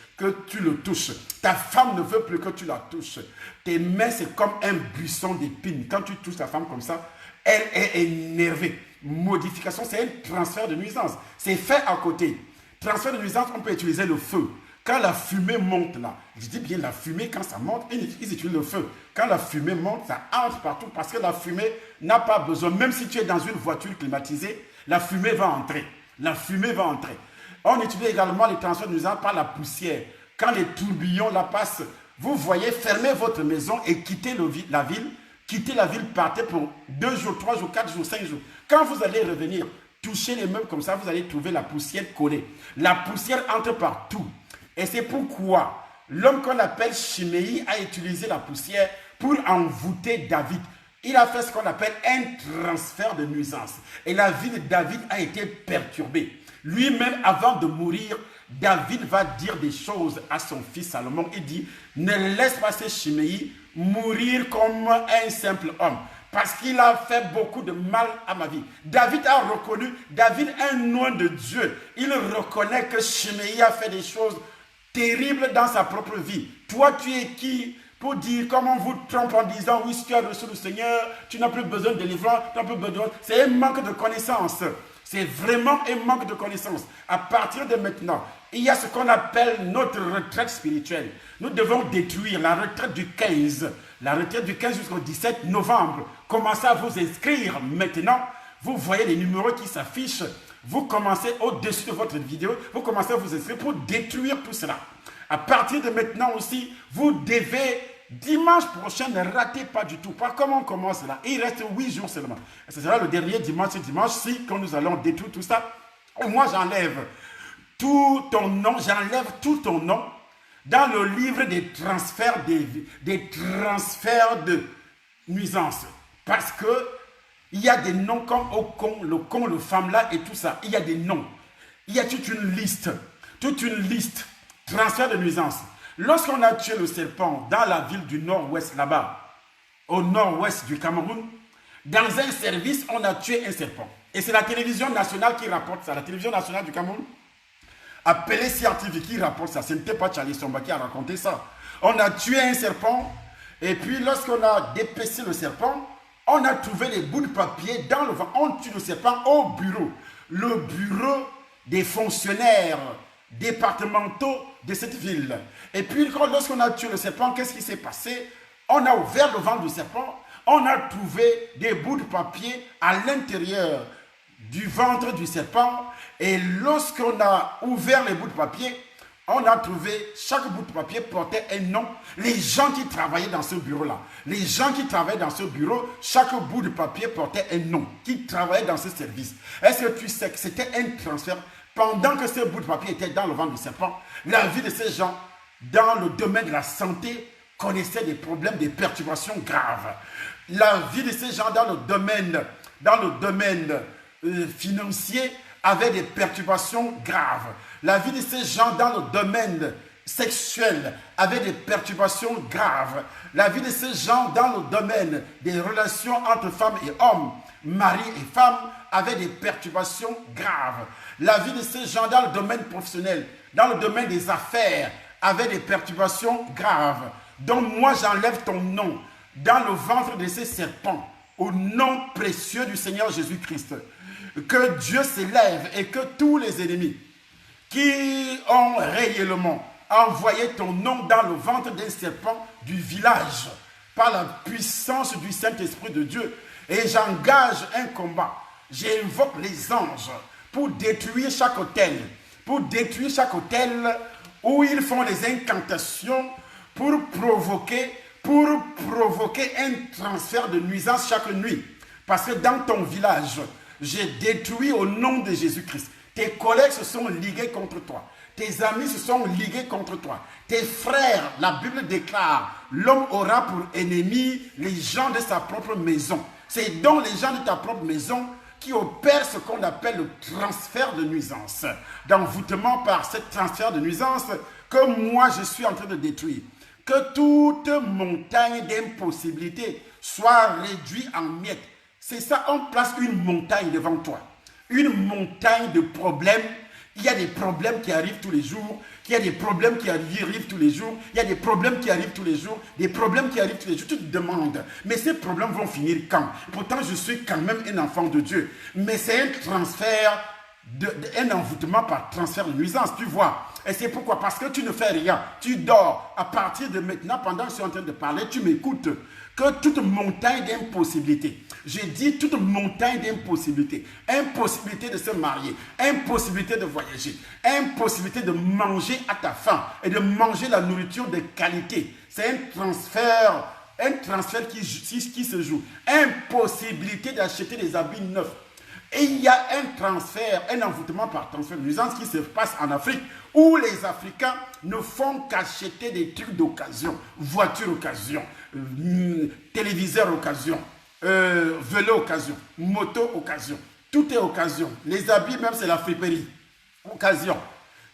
[SPEAKER 1] Ta femme ne veut plus que tu la touches. Tes mains, c'est comme un buisson d'épines. Quand tu touches ta femme comme ça, elle est énervée. Modification, c'est un transfert de nuisance. C'est fait à côté. Transfert de nuisance, on peut utiliser le feu. Quand la fumée monte là, je dis bien la fumée, quand ça monte, ils utilisent le feu. Quand la fumée monte, ça entre partout parce que la fumée n'a pas besoin. Même si tu es dans une voiture climatisée, la fumée va entrer. La fumée va entrer. On utilise également les transferts de nuisance par la poussière. Quand les tourbillons la passent, vous voyez, fermez votre maison et quittez la ville. Quittez la ville, partez pour 2 jours, 3 jours, 4 jours, 5 jours. Quand vous allez revenir, touchez les meubles comme ça, vous allez trouver la poussière collée. La poussière entre partout. Et c'est pourquoi l'homme qu'on appelle Chiméi a utilisé la poussière pour envoûter David. il a fait ce qu'on appelle un transfert de nuisance. Et la vie de David a été perturbée. Lui-même, avant de mourir, David va dire des choses à son fils Salomon. Il dit, ne laisse pas ce Chiméi mourir comme un simple homme, parce qu'il a fait beaucoup de mal à ma vie. David a reconnu, David est un nom de Dieu. Il reconnaît que Chiméi a fait des choses terribles dans sa propre vie. Toi, tu es qui pour dire comment on vous trompe en disant, oui, si tu as reçu le Seigneur, tu n'as plus besoin de délivrance, tu n'as plus besoin. C'est un manque de connaissance. C'est vraiment un manque de connaissance. À partir de maintenant, il y a ce qu'on appelle notre retraite spirituelle. Nous devons détruire la retraite du 15. La retraite du 15 jusqu'au 17 novembre. Commencez à vous inscrire maintenant. Vous voyez les numéros qui s'affichent. Vous commencez au-dessus de votre vidéo. Vous commencez à vous inscrire pour détruire tout cela. À partir de maintenant aussi, vous devez, dimanche prochain, ne ratez pas du tout. Pas comment on commence là. Il reste 8 jours seulement. Et ce sera le dernier dimanche-ci, quand nous allons détruire tout ça. Et moi, j'enlève tout ton nom, dans le livre des transferts de nuisance. Parce que il y a des noms comme Ocon, le Famla et tout ça. Il y a des noms. Il y a toute une liste. Transfert de nuisance. Lorsqu'on a tué le serpent dans la ville du nord-ouest là-bas, au nord-ouest du Cameroun, dans un service, on a tué un serpent. Et c'est la télévision nationale qui rapporte ça. La télévision nationale du Cameroun, appelée CRTV, qui rapporte ça. Ce n'était pas Charlie Somba qui a raconté ça. On a tué un serpent, et puis lorsqu'on a dépecé le serpent, on a trouvé les bouts de papier dans le vent. On tue le serpent au bureau. Le bureau des fonctionnaires départementaux de cette ville. Et puis, lorsqu'on a tué le serpent, qu'est-ce qui s'est passé? On a ouvert le ventre du serpent. On a trouvé des bouts de papier à l'intérieur du ventre du serpent. Et lorsqu'on a ouvert les bouts de papier, on a trouvé, chaque bout de papier portait un nom. Les gens qui travaillaient dans ce bureau-là, chaque bout de papier portait un nom, qui travaillait dans ce service. Est-ce que tu sais que c'était un transfert? Pendant que ce bout de papier était dans le ventre du serpent, la vie de ces gens, dans le domaine de la santé, connaissait des problèmes, des perturbations graves. La vie de ces gens dans le domaine financier avait des perturbations graves. La vie de ces gens dans le domaine sexuel avait des perturbations graves. La vie de ces gens dans le domaine des relations entre femmes et hommes, mari et femme, avait des perturbations graves. La vie de ces gens dans le domaine professionnel, dans le domaine des affaires, avait des perturbations graves. Donc moi j'enlève ton nom dans le ventre de ces serpents, au nom précieux du Seigneur Jésus-Christ. Que Dieu s'élève et que tous les ennemis qui ont réellement envoyé ton nom dans le ventre d'un serpent du village, par la puissance du Saint-Esprit de Dieu, et j'engage un combat. J'invoque les anges pour détruire chaque hôtel, où ils font les incantations pour provoquer un transfert de nuisance chaque nuit. Parce que dans ton village, j'ai détruit au nom de Jésus-Christ. Tes collègues se sont ligués contre toi. Tes amis se sont ligués contre toi. Tes frères, la Bible déclare, l'homme aura pour ennemi les gens de sa propre maison. C'est donc les gens de ta propre maison qui opèrent ce qu'on appelle le transfert de nuisance. D'envoûtement par ce transfert de nuisance que moi je suis en train de détruire. Que toute montagne d'impossibilité soit réduite en miettes. C'est ça, on place une montagne devant toi. Une montagne de problèmes. Il y a des problèmes qui arrivent tous les jours. Il y a des problèmes qui arrivent tous les jours. Il y a des problèmes qui arrivent tous les jours. Des problèmes qui arrivent tous les jours. Tu te demandes, mais ces problèmes vont finir quand? Pourtant, je suis quand même un enfant de Dieu. Mais c'est un transfert, un envoûtement par transfert de nuisance, tu vois. Et c'est pourquoi? Parce que tu ne fais rien. Tu dors. À partir de maintenant, pendant que je suis en train de parler, tu m'écoutes. Que toute montagne d'impossibilité, j'ai dit toute montagne d'impossibilité, impossibilité de se marier, impossibilité de voyager, impossibilité de manger à ta faim et de manger la nourriture de qualité. C'est un transfert qui se joue. Impossibilité d'acheter des habits neufs. Et il y a un transfert, un envoûtement par transfert de nuisance qui se passe en Afrique, où les Africains ne font qu'acheter des trucs d'occasion, voitures occasion, téléviseurs occasion, vélo occasion, moto occasion. Tout est occasion. Les habits même c'est la friperie. Occasion.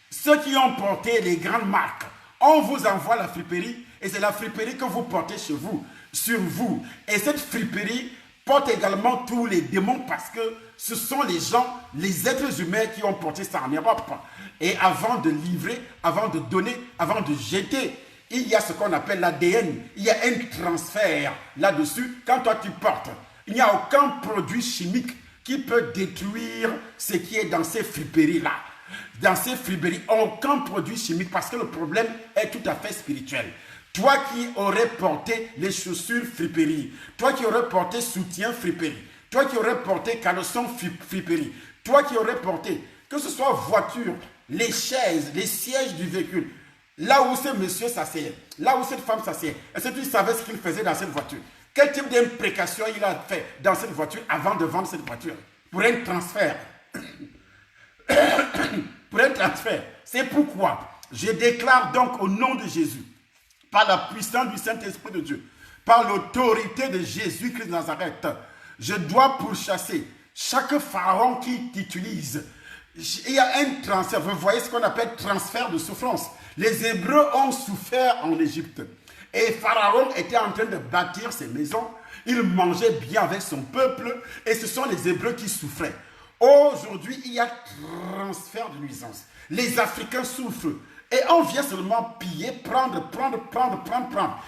[SPEAKER 1] Ceux qui ont porté les grandes marques, on vous envoie la friperie et c'est la friperie que vous portez chez vous, sur vous. Et cette friperie porte également tous les démons parce que ce sont les gens, les êtres humains qui ont porté ça en Europe. Et avant de livrer, avant de donner, avant de jeter, il y a ce qu'on appelle l'ADN. Il y a un transfert là-dessus. Quand toi tu portes, il n'y a aucun produit chimique qui peut détruire ce qui est dans ces friperies-là. Dans ces friperies, aucun produit chimique parce que le problème est tout à fait spirituel. Toi qui aurais porté les chaussures friperie, toi qui aurais porté soutien friperie, toi qui aurais porté caleçon friperie, toi qui aurais porté, que ce soit voiture, les chaises, les sièges du véhicule, là où ce monsieur s'asseyait, là où cette femme s'asseyait, est-ce que tu savais ce qu'il faisait dans cette voiture? Quel type d'imprécation il a fait dans cette voiture avant de vendre cette voiture? Pour un transfert. Pour un transfert. C'est pourquoi je déclare donc au nom de Jésus, par la puissance du Saint-Esprit de Dieu, par l'autorité de Jésus-Christ de Nazareth, je dois pourchasser chaque pharaon qui t'utilise. Il y a un transfert, vous voyez ce qu'on appelle transfert de souffrance. Les Hébreux ont souffert en Égypte. Et Pharaon était en train de bâtir ses maisons. Il mangeait bien avec son peuple. Et ce sont les Hébreux qui souffraient. Aujourd'hui, il y a transfert de nuisance. Les Africains souffrent. Et on vient seulement piller, prendre.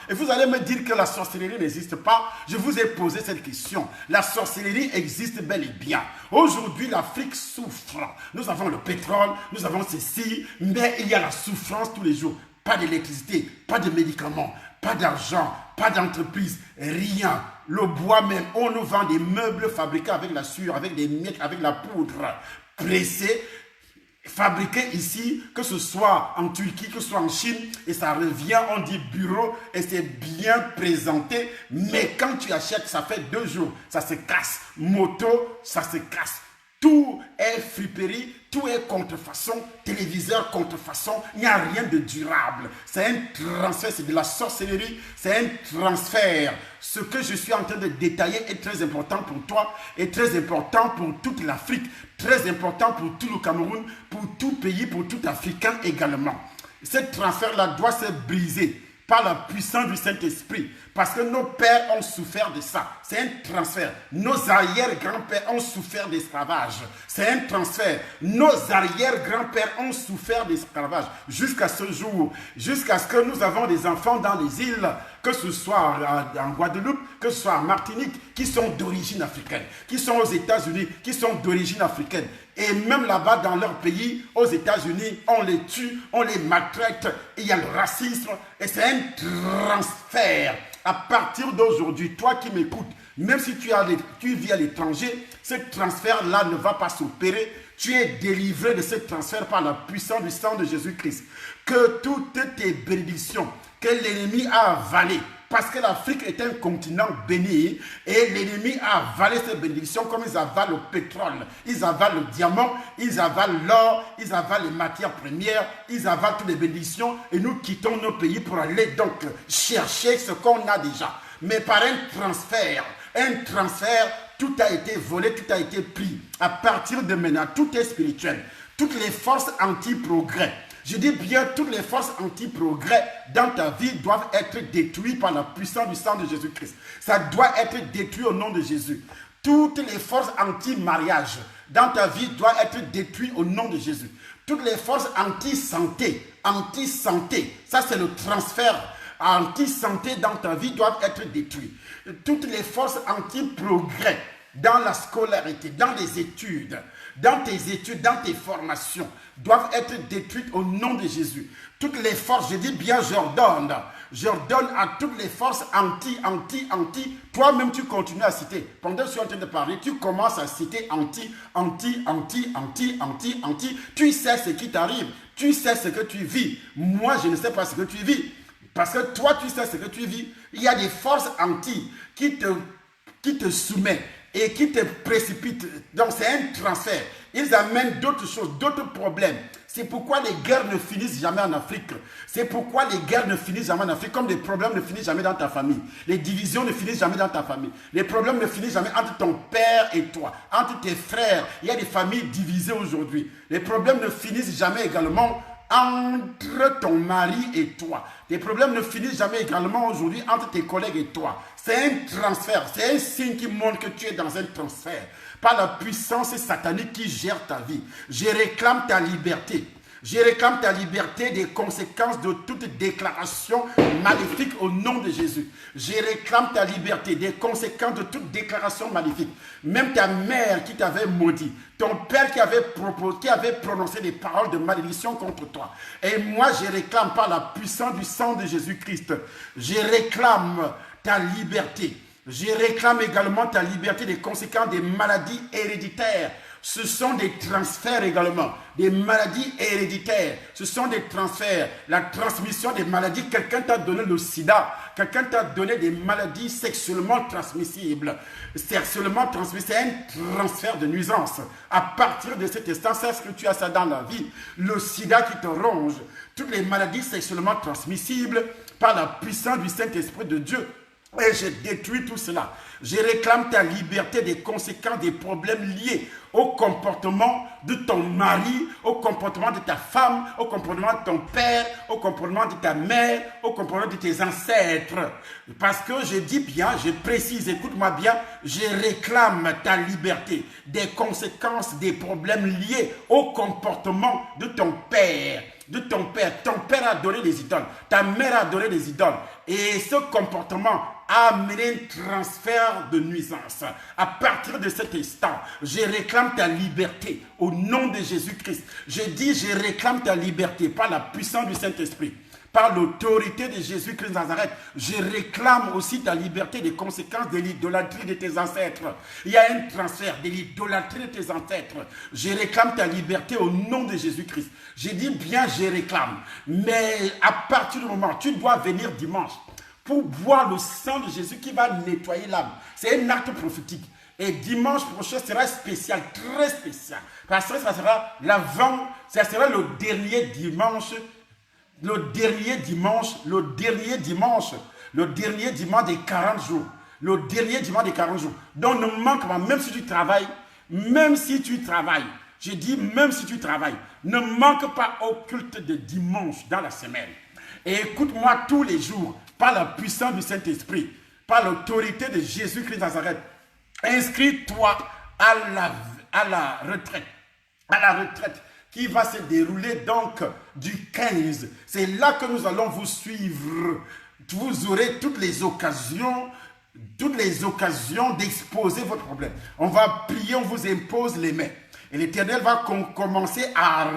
[SPEAKER 1] Et vous allez me dire que la sorcellerie n'existe pas. Je vous ai posé cette question. La sorcellerie existe bel et bien. Aujourd'hui, l'Afrique souffre. Nous avons le pétrole, nous avons ceci, mais il y a la souffrance tous les jours. Pas d'électricité, pas de médicaments, pas d'argent, pas d'entreprise, rien. Le bois même, on nous vend des meubles fabriqués avec la sueur, avec des miettes, avec la poudre pressée, fabriqués ici, que ce soit en Turquie, que ce soit en Chine, et ça revient, on dit bureau, et c'est bien présenté, mais quand tu achètes, ça fait 2 jours, ça se casse. Moto, ça se casse. Tout est friperie, tout est contrefaçon, téléviseur contrefaçon, il n'y a rien de durable. C'est un transfert, c'est de la sorcellerie, c'est un transfert. Ce que je suis en train de détailler est très important pour toi, est très important pour toute l'Afrique, très important pour tout le Cameroun, pour tout pays, pour tout Africain également. Ce transfert-là doit se briser par la puissance du Saint-Esprit. Parce que nos pères ont souffert de ça. C'est un transfert. Nos arrière-grands-pères ont souffert d'esclavage. C'est un transfert. Nos arrière-grands-pères ont souffert d'esclavage. Jusqu'à ce jour. Jusqu'à ce que nous avons des enfants dans les îles, que ce soit en Guadeloupe, que ce soit en Martinique, qui sont d'origine africaine, qui sont aux États-Unis, qui sont d'origine africaine. Et même là-bas dans leur pays, aux États-Unis, on les tue, on les maltraite. Il y a le racisme. Et c'est un transfert. À partir d'aujourd'hui, toi qui m'écoutes, même si tu vis à l'étranger, ce transfert-là ne va pas s'opérer. Tu es délivré de ce transfert par la puissance du sang de Jésus-Christ. Que toutes tes bénédictions que l'ennemi a avalées, parce que l'Afrique est un continent béni et l'ennemi a avalé ces bénédictions comme ils avalent le pétrole, ils avalent le diamant, ils avalent l'or, ils avalent les matières premières, ils avalent toutes les bénédictions et nous quittons nos pays pour aller donc chercher ce qu'on a déjà. Mais par un transfert, tout a été volé, tout a été pris. À partir de maintenant, tout est spirituel. Toutes les forces anti-progrès, je dis bien, toutes les forces anti-progrès dans ta vie doivent être détruites par la puissance du sang de Jésus-Christ. Ça doit être détruit au nom de Jésus. Toutes les forces anti-mariage dans ta vie doivent être détruites au nom de Jésus. Toutes les forces anti-santé, ça c'est le transfert anti-santé dans ta vie doivent être détruites. Toutes les forces anti-progrès dans la scolarité, dans les études, dans tes formations, doivent être détruites au nom de Jésus. Toutes les forces, je dis bien, j'ordonne à toutes les forces anti. Toi-même, tu continues à citer. Pendant que je suis en train de parler, tu commences à citer anti. Tu sais ce qui t'arrive. Tu sais ce que tu vis. Moi, je ne sais pas ce que tu vis. Parce que toi, tu sais ce que tu vis. Il y a des forces anti qui te soumettent et qui te précipitent. Donc, c'est un transfert Ils amènent d'autres choses, d'autres problèmes. C'est pourquoi les guerres ne finissent jamais en Afrique. C'est pourquoi les guerres ne finissent jamais en Afrique, comme les problèmes ne finissent jamais dans ta famille. Les divisions ne finissent jamais dans ta famille. Les problèmes ne finissent jamais entre ton père et toi, entre tes frères. Il y a des familles divisées aujourd'hui. Les problèmes ne finissent jamais également entre ton mari et toi. Les problèmes ne finissent jamais également aujourd'hui entre tes collègues et toi. C'est un transfert, c'est un signe qui montre que tu es dans un transfert. Par la puissance satanique qui gère ta vie. Je réclame ta liberté. Je réclame ta liberté des conséquences de toute déclaration maléfique au nom de Jésus. Je réclame ta liberté des conséquences de toute déclaration maléfique. Même ta mère qui t'avait maudit, ton père qui avait prononcé des paroles de malédiction contre toi. Et moi, je réclame par la puissance du sang de Jésus-Christ, je réclame ta liberté. Je réclame également ta liberté des conséquences des maladies héréditaires. Ce sont des transferts également, des maladies héréditaires. Ce sont des transferts, la transmission des maladies. Quelqu'un t'a donné le sida, quelqu'un t'a donné des maladies sexuellement transmissibles. Sexuellement transmissibles, c'est un transfert de nuisance. À partir de cet instant, c'est ce que tu as ça dans la vie. Le sida qui te ronge, toutes les maladies sexuellement transmissibles par la puissance du Saint-Esprit de Dieu. Et je détruis tout cela. Je réclame ta liberté des conséquences des problèmes liés au comportement de ton mari, au comportement de ta femme, au comportement de ton père, au comportement de ta mère, au comportement de tes ancêtres. Parce que je dis bien, je précise, écoute-moi bien, je réclame ta liberté des conséquences des problèmes liés au comportement de ton père. De ton père. Ton père a adoré les idoles. Ta mère a adoré les idoles. Et ce comportement a amené un transfert de nuisance. À partir de cet instant, je réclame ta liberté au nom de Jésus-Christ. Je dis, je réclame ta liberté par la puissance du Saint-Esprit. Par l'autorité de Jésus-Christ de Nazareth, je réclame aussi ta liberté des conséquences de l'idolâtrie de tes ancêtres. Il y a un transfert de l'idolâtrie de tes ancêtres. Je réclame ta liberté au nom de Jésus-Christ. Je dis bien, je réclame. Mais à partir du moment où tu dois venir dimanche pour boire le sang de Jésus qui va nettoyer l'âme. C'est un acte prophétique. Et dimanche prochain sera spécial, très spécial. Parce que ça sera le dernier dimanche. Le dernier dimanche des 40 jours. Le dernier dimanche des 40 jours. Donc ne manque pas, même si tu travailles, je dis même si tu travailles, ne manque pas au culte de dimanche dans la semaine. Et écoute-moi tous les jours, par la puissance du Saint-Esprit, par l'autorité de Jésus-Christ de Nazareth, inscris-toi à la retraite qui va se dérouler donc du 15. C'est là que nous allons vous suivre. Vous aurez toutes les occasions d'exposer votre problème. On va prier, on vous impose les mains. Et l'Éternel va commencer à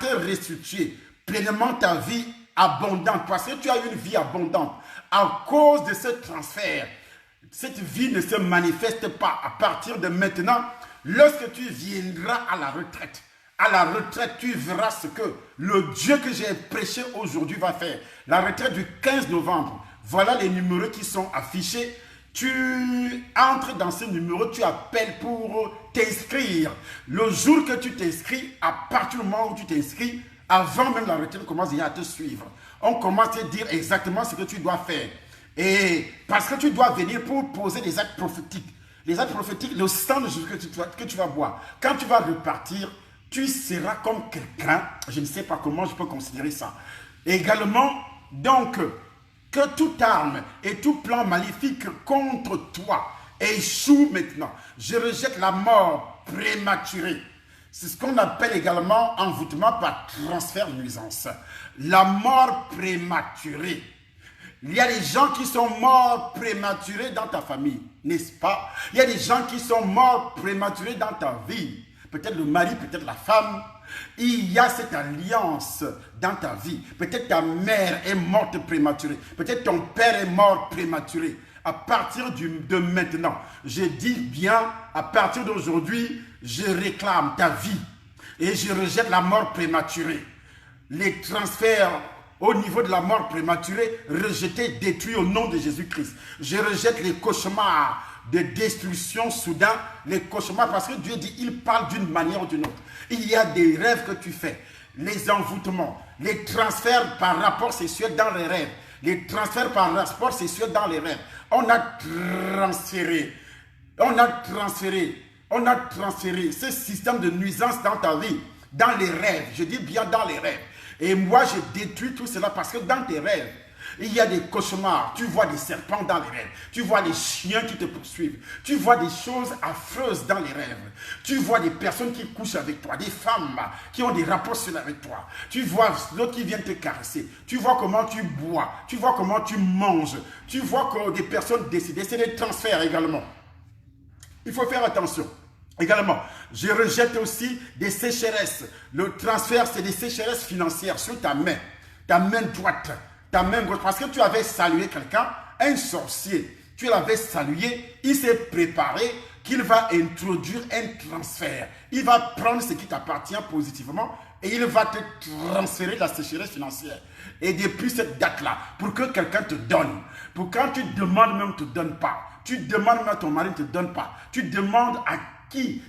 [SPEAKER 1] te restituer pleinement ta vie abondante. Parce que tu as une vie abondante. À cause de ce transfert, cette vie ne se manifeste pas à partir de maintenant. Lorsque tu viendras à la retraite, tu verras ce que le Dieu que j'ai prêché aujourd'hui va faire. La retraite du 15 novembre, voilà les numéros qui sont affichés. Tu entres dans ce numéro, tu appelles pour t'inscrire. Le jour que tu t'inscris, à partir du moment où tu t'inscris, avant même la retraite, on commence déjà à te suivre. On commence à te dire exactement ce que tu dois faire. Et parce que tu dois venir pour poser des actes prophétiques. Les actes prophétiques, le sang de Jésus que tu vas boire. Quand tu vas repartir, tu seras comme quelqu'un, je ne sais pas comment je peux considérer ça. Également, donc, que toute arme et tout plan maléfique contre toi échoue maintenant. Je rejette la mort prématurée. C'est ce qu'on appelle également envoûtement par transfert de nuisance. La mort prématurée. Il y a des gens qui sont morts prématurés dans ta famille, n'est-ce pas? Il y a des gens qui sont morts prématurés dans ta vie. Peut-être le mari, peut-être la femme. Il y a cette alliance dans ta vie. Peut-être ta mère est morte prématurée. Peut-être ton père est mort prématuré. À partir de maintenant, je dis bien, à partir d'aujourd'hui, je réclame ta vie. Et je rejette la mort prématurée. Les transferts au niveau de la mort prématurée, rejeté, détruit au nom de Jésus-Christ. Je rejette les cauchemars de destruction soudain, les cauchemars, parce que Dieu dit, il parle d'une manière ou d'une autre. Il y a des rêves que tu fais, les envoûtements, les transferts par rapport sexuel dans les rêves, les transferts par rapport sexuel dans les rêves. On a transféré ce système de nuisance dans ta vie, dans les rêves. Je dis bien dans les rêves. Et moi, je détruis tout cela parce que dans tes rêves, il y a des cauchemars. Tu vois des serpents dans les rêves. Tu vois des chiens qui te poursuivent. Tu vois des choses affreuses dans les rêves. Tu vois des personnes qui couchent avec toi, des femmes qui ont des rapports sexuels avec toi. Tu vois d'autres qui viennent te caresser. Tu vois comment tu bois. Tu vois comment tu manges. Tu vois que des personnes décédées. C'est des transferts également. Il faut faire attention. Également, je rejette aussi des sécheresses. Le transfert, c'est des sécheresses financières sur ta main droite, ta main gauche. Parce que tu avais salué quelqu'un, un sorcier, tu l'avais salué, il s'est préparé qu'il va introduire un transfert. Il va prendre ce qui t'appartient positivement et il va te transférer la sécheresse financière. Et depuis cette date-là, pour que quelqu'un te donne, pour quand tu demandes même, ne te donne pas. Tu demandes même à ton mari, ne te donne pas. Tu demandes à qui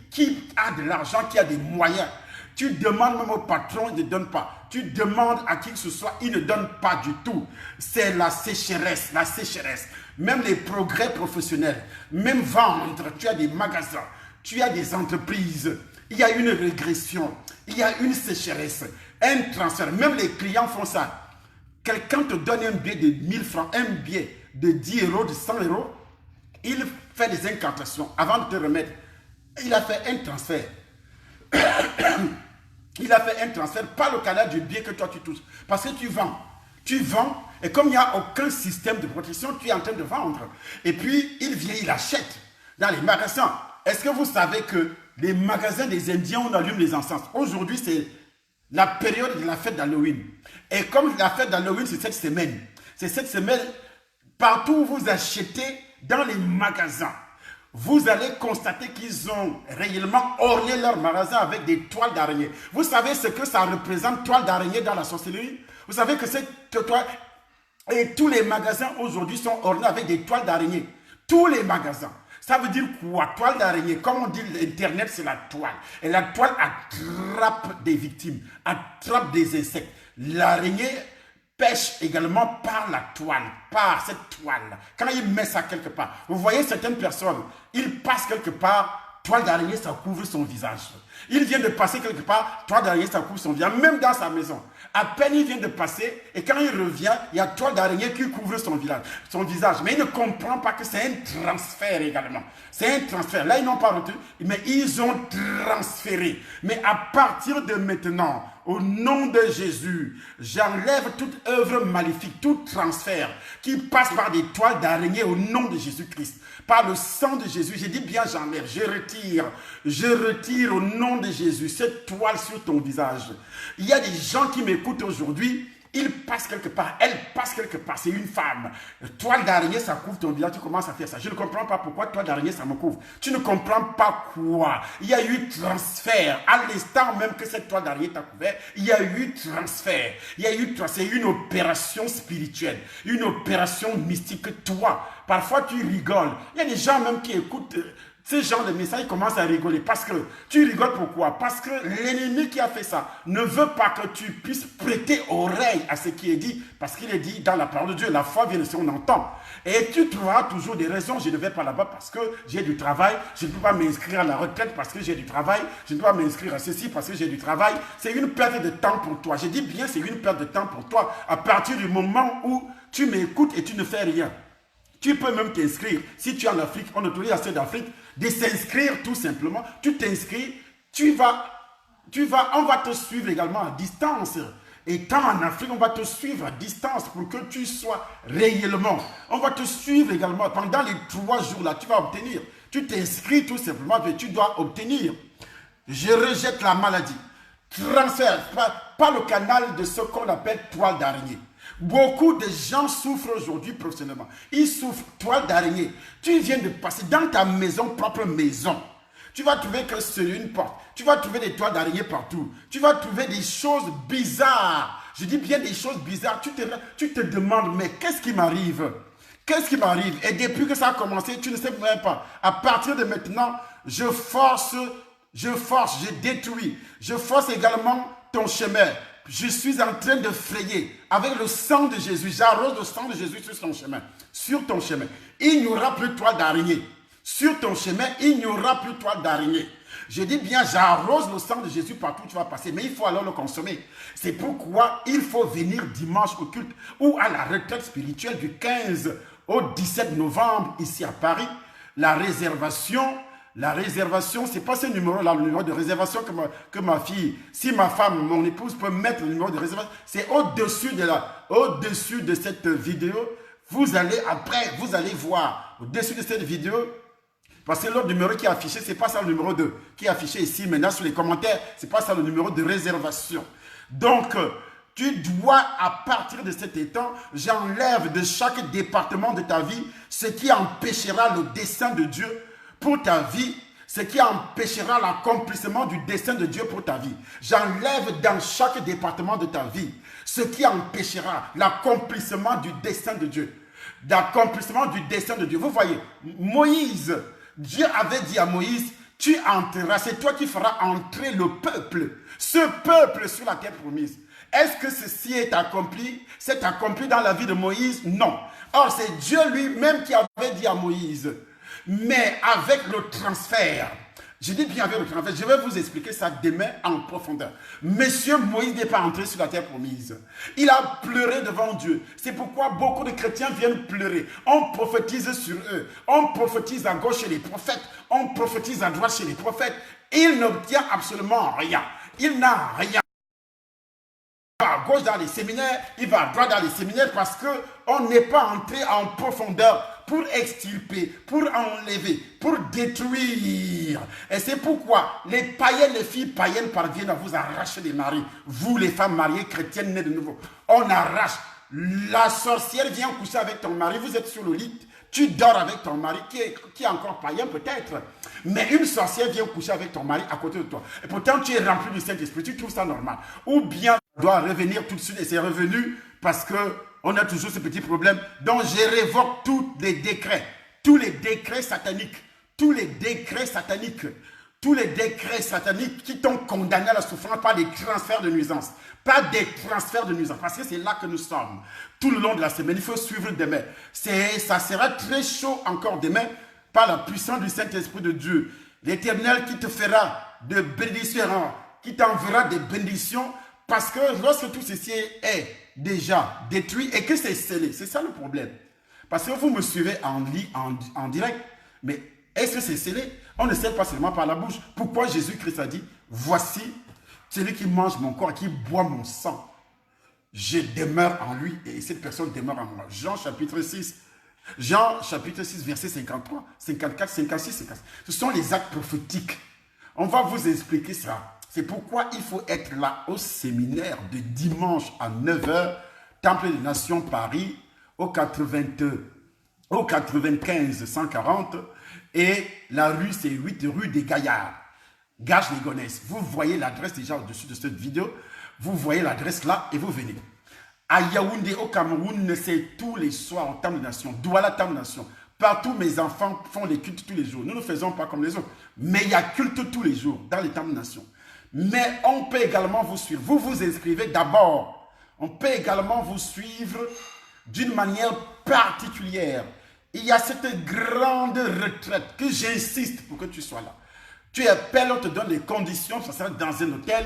[SPEAKER 1] a de l'argent, qui a des moyens. Tu demandes même au patron, il ne donne pas. Tu demandes à qui que ce soit, il ne donne pas du tout. C'est la sécheresse, la sécheresse. Même les progrès professionnels, même vendre, tu as des magasins, tu as des entreprises. Il y a une régression, il y a une sécheresse, un transfert. Même les clients font ça. Quelqu'un te donne un billet de 1000 francs, un billet de 10 euros, de 100 euros. Il fait des incantations avant de te remettre. Il a fait un transfert. Il a fait un transfert par le canal du billet que toi tu touches. Parce que tu vends. Tu vends et comme il n'y a aucun système de protection, tu es en train de vendre. Et puis il vient, il achète dans les magasins. Est-ce que vous savez que les magasins des Indiens, on allume les encens? Aujourd'hui, c'est la période de la fête d'Halloween. Et comme la fête d'Halloween, c'est cette semaine, partout où vous achetez dans les magasins, vous allez constater qu'ils ont réellement orné leur magasin avec des toiles d'araignée. Vous savez ce que ça représente, toile d'araignée dans la sorcellerie? Vous savez que cette toile... Et tous les magasins aujourd'hui sont ornés avec des toiles d'araignée. Tous les magasins. Ça veut dire quoi? Toile d'araignée. Comme on dit, l'Internet, c'est la toile. Et la toile attrape des victimes, attrape des insectes. L'araignée pêche également par la toile, par cette toile. Quand il met ça quelque part, vous voyez certaines personnes, ils passent quelque part, toile d'araignée, ça couvre son visage. Il vient de passer quelque part, toile d'araignée, ça couvre son visage, même dans sa maison. À peine il vient de passer, et quand il revient, il y a toile d'araignée qui couvre son visage. Mais il ne comprend pas que c'est un transfert également. C'est un transfert. Là, ils n'ont pas retenu, mais ils ont transféré. Mais à partir de maintenant, au nom de Jésus, j'enlève toute œuvre maléfique, tout transfert qui passe par des toiles d'araignée au nom de Jésus-Christ. Par le sang de Jésus, j'ai dit bien j'enlève, je retire au nom de Jésus cette toile sur ton visage. Il y a des gens qui m'écoutent aujourd'hui, ils passent quelque part, elle passe quelque part, c'est une femme. Toile d'araignée, ça couvre ton visage, tu commences à faire ça. Je ne comprends pas pourquoi toile d'araignée, ça me couvre. Tu ne comprends pas quoi. Il y a eu transfert. À l'instant même que cette toile d'araignée t'a couvert, il y a eu transfert. Il y a eu transfert, une opération spirituelle, une opération mystique. Toi, parfois tu rigoles. Il y a des gens même qui écoutent ce genre de message, commence à rigoler. Parce que tu rigoles pourquoi? Parce que l'ennemi qui a fait ça ne veut pas que tu puisses prêter oreille à ce qui est dit. Parce qu'il est dit dans la parole de Dieu, la foi vient de ce qu'on entend. Et tu trouveras toujours des raisons. Je ne vais pas là-bas parce que j'ai du travail. Je ne peux pas m'inscrire à la retraite parce que j'ai du travail. Je ne peux pas m'inscrire à ceci parce que j'ai du travail. C'est une perte de temps pour toi. Je dis bien, c'est une perte de temps pour toi à partir du moment où tu m'écoutes et tu ne fais rien. Tu peux même t'inscrire. Si tu es en Afrique, on autorise à ceux d'Afrique de s'inscrire tout simplement. Tu t'inscris, on va te suivre également à distance. Étant en Afrique, on va te suivre à distance pour que tu sois réellement. On va te suivre également. Pendant les 3 jours là, tu vas obtenir. Tu t'inscris tout simplement et tu dois obtenir. Je rejette la maladie. Transfert par le canal de ce qu'on appelle toile d'araignée. Beaucoup de gens souffrent aujourd'hui professionnellement. Ils souffrent, toile d'araignée. Tu viens de passer dans ta maison, propre maison. Tu vas trouver que c'est une porte. Tu vas trouver des toiles d'araignée partout. Tu vas trouver des choses bizarres. Je dis bien des choses bizarres. Tu te demandes, mais qu'est-ce qui m'arrive? Qu'est-ce qui m'arrive? Et depuis que ça a commencé, tu ne sais même pas. À partir de maintenant, je force, je détruis. Je force également ton chemin. Je suis en train de frayer avec le sang de Jésus. J'arrose le sang de Jésus sur ton chemin. Sur ton chemin. Il n'y aura plus de toile d'araignée. Sur ton chemin, il n'y aura plus de toile d'araignée. Je dis bien, j'arrose le sang de Jésus partout où tu vas passer, mais il faut alors le consommer. C'est pourquoi il faut venir dimanche au culte ou à la retraite spirituelle du 15 au 17 novembre ici à Paris. La réservation, ce n'est pas ce numéro-là, le numéro de réservation que ma fille, si ma femme, mon épouse peut mettre le numéro de réservation, c'est au-dessus de cette vidéo. Vous allez voir au-dessus de cette vidéo. Parce que l'autre numéro qui est affiché, ce n'est pas ça le numéro 2 qui est affiché ici maintenant sur les commentaires. Ce n'est pas ça le numéro de réservation. Donc, tu dois, à partir de cet état, j'enlève de chaque département de ta vie ce qui empêchera le dessein de Dieu pour ta vie, ce qui empêchera l'accomplissement du dessein de Dieu pour ta vie. J'enlève dans chaque département de ta vie ce qui empêchera l'accomplissement du dessein de Dieu. L'accomplissement du dessein de Dieu. Vous voyez, Moïse, Dieu avait dit à Moïse, tu entreras, c'est toi qui feras entrer le peuple, ce peuple sur la terre promise. Est-ce que ceci est accompli? C'est accompli dans la vie de Moïse? Non. Or, c'est Dieu lui-même qui avait dit à Moïse, mais avec le transfert. Je dis bien avec le transfert, je vais vous expliquer ça demain en profondeur. Monsieur Moïse n'est pas entré sur la terre promise. Il a pleuré devant Dieu. C'est pourquoi beaucoup de chrétiens viennent pleurer. On prophétise sur eux. On prophétise à gauche chez les prophètes. On prophétise à droite chez les prophètes. Il n'obtient absolument rien. Il n'a rien. Il va à gauche dans les séminaires, il va à droite dans les séminaires parce qu'on n'est pas entré en profondeur pour extirper, pour enlever, pour détruire. Et c'est pourquoi les païens, les filles païennes parviennent à vous arracher des maris. Vous, les femmes mariées chrétiennes nées de nouveau, on arrache. La sorcière vient coucher avec ton mari, vous êtes sur le lit, tu dors avec ton mari qui est encore païen peut-être. Mais une sorcière vient coucher avec ton mari à côté de toi. Et pourtant, tu es rempli du Saint-Esprit, tu trouves ça normal. Ou bien, tu dois revenir tout de suite et c'est revenu parce qu'on a toujours ce petit problème. Donc, je révoque tous les décrets sataniques, tous les décrets sataniques qui t'ont condamné à la souffrance par des transferts de nuisance. Pas des transferts de nuisance, parce que c'est là que nous sommes. Tout le long de la semaine, il faut suivre demain. Ça sera très chaud encore demain par la puissance du Saint-Esprit de Dieu. L'Éternel qui te fera de bénédictions, qui t'enverra des bénédictions, parce que lorsque tout ceci est déjà détruit et que c'est scellé, c'est ça le problème. Parce que vous me suivez en direct, mais est-ce que c'est scellé? On ne scelle pas seulement par la bouche. Pourquoi Jésus-Christ a dit, voici celui qui mange mon corps, qui boit mon sang. Je demeure en lui et cette personne demeure en moi. Jean chapitre 6, verset 53, 54, 56, 56. Ce sont les actes prophétiques. On va vous expliquer ça. C'est pourquoi il faut être là au séminaire de dimanche à 9h, Temple des Nations Paris, au 95 140, et la rue, c'est 8 rue des Gaillards, Gage-les-Gonesse. Vous voyez l'adresse déjà au-dessus de cette vidéo. Vous voyez l'adresse là et vous venez. À Yaoundé, au Cameroun, c'est tous les soirs au Temple des Nations, Douala Temple des Nations. Partout, mes enfants font les cultes tous les jours. Nous ne faisons pas comme les autres. Mais il y a culte tous les jours dans les Temples des Nations. Mais on peut également vous suivre. Vous vous inscrivez d'abord. On peut également vous suivre d'une manière particulière. Il y a cette grande retraite que j'insiste pour que tu sois là. Tu appelles, on te donne les conditions, ça sera dans un hôtel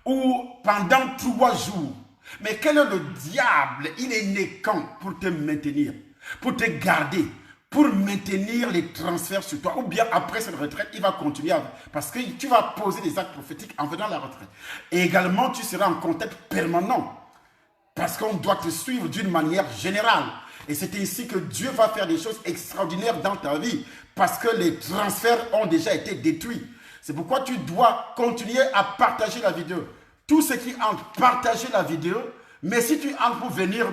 [SPEAKER 1] ou pendant 3 jours. Mais quel est le diable? Il est né quand pour te maintenir, pour te garder, pour maintenir les transferts sur toi. Ou bien après cette retraite, il va continuer parce que tu vas poser des actes prophétiques en venant à la retraite. Et également, tu seras en contact permanent parce qu'on doit te suivre d'une manière générale. Et c'est ainsi que Dieu va faire des choses extraordinaires dans ta vie parce que les transferts ont déjà été détruits. C'est pourquoi tu dois continuer à partager la vidéo. Tous ceux qui entrent, partagez la vidéo. Mais si tu entres pour venir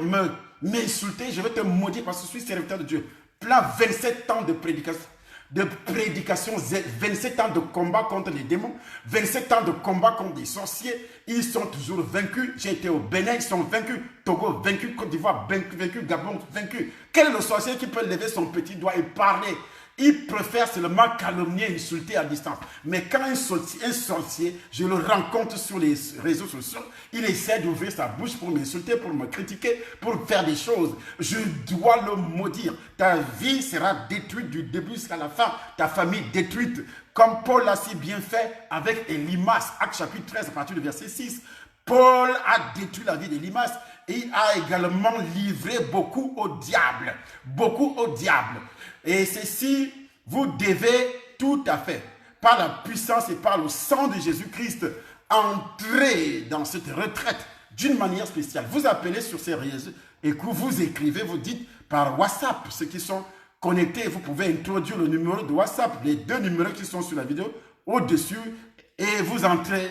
[SPEAKER 1] m'insulter, je vais te maudire parce que je suis serviteur de Dieu. Plein 27 ans de prédication. de prédication, 27 ans de combat contre les démons, 27 ans de combat contre les sorciers. Ils sont toujours vaincus. J'ai été au Bénin, ils sont vaincus. Togo, vaincu. Côte d'Ivoire, vaincu. Gabon, vaincu. Quel est le sorcier qui peut lever son petit doigt et parler? Il préfère seulement calomnier, insulter à distance. Mais quand un sorcier, je le rencontre sur les réseaux sociaux, il essaie d'ouvrir sa bouche pour m'insulter, pour me critiquer, pour faire des choses. Je dois le maudire. Ta vie sera détruite du début jusqu'à la fin. Ta famille détruite. Comme Paul l'a si bien fait avec Elimas, Actes chapitre 13, à partir du verset 6. Paul a détruit la vie d'Elimas et il a également livré beaucoup au diable. Beaucoup au diable. Et ceci, vous devez tout à fait, par la puissance et par le sang de Jésus-Christ, entrer dans cette retraite d'une manière spéciale. Vous appelez sur ces réseaux et que vous écrivez, vous dites par WhatsApp, ceux qui sont connectés, vous pouvez introduire le numéro de WhatsApp, les 2 numéros qui sont sur la vidéo au-dessus, et vous entrez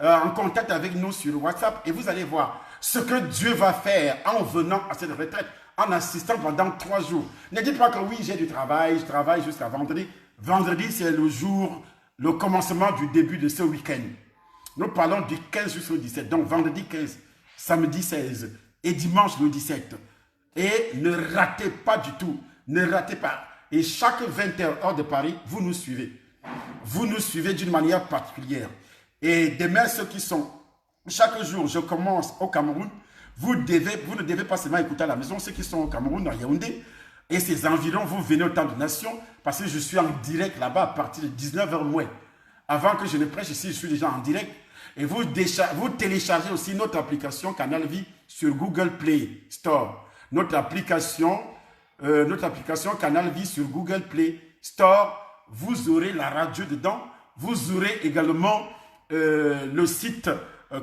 [SPEAKER 1] en contact avec nous sur WhatsApp et vous allez voir ce que Dieu va faire en venant à cette retraite, en assistant pendant 3 jours. Ne dites pas que oui, j'ai du travail, je travaille jusqu'à vendredi. Vendredi, c'est le jour, le commencement du début de ce week-end. Nous parlons du 15 jusqu'au 17. Donc, vendredi 15, samedi 16 et dimanche le 17. Et ne ratez pas du tout. Ne ratez pas. Et chaque 20h, heure de Paris, vous nous suivez. Vous nous suivez d'une manière particulière. Et demain, ceux qui sont... Chaque jour, je commence au Cameroun. Vous ne devez pas seulement écouter à la maison, ceux qui sont au Cameroun, à Yaoundé, et ses environs, vous venez au temps de nation, parce que je suis en direct là-bas à partir de 19h moins. Avant que je ne prêche ici, je suis déjà en direct. Et vous téléchargez aussi notre application Canal Vie sur Google Play Store. Notre application Canal Vie sur Google Play Store, vous aurez la radio dedans. Vous aurez également le site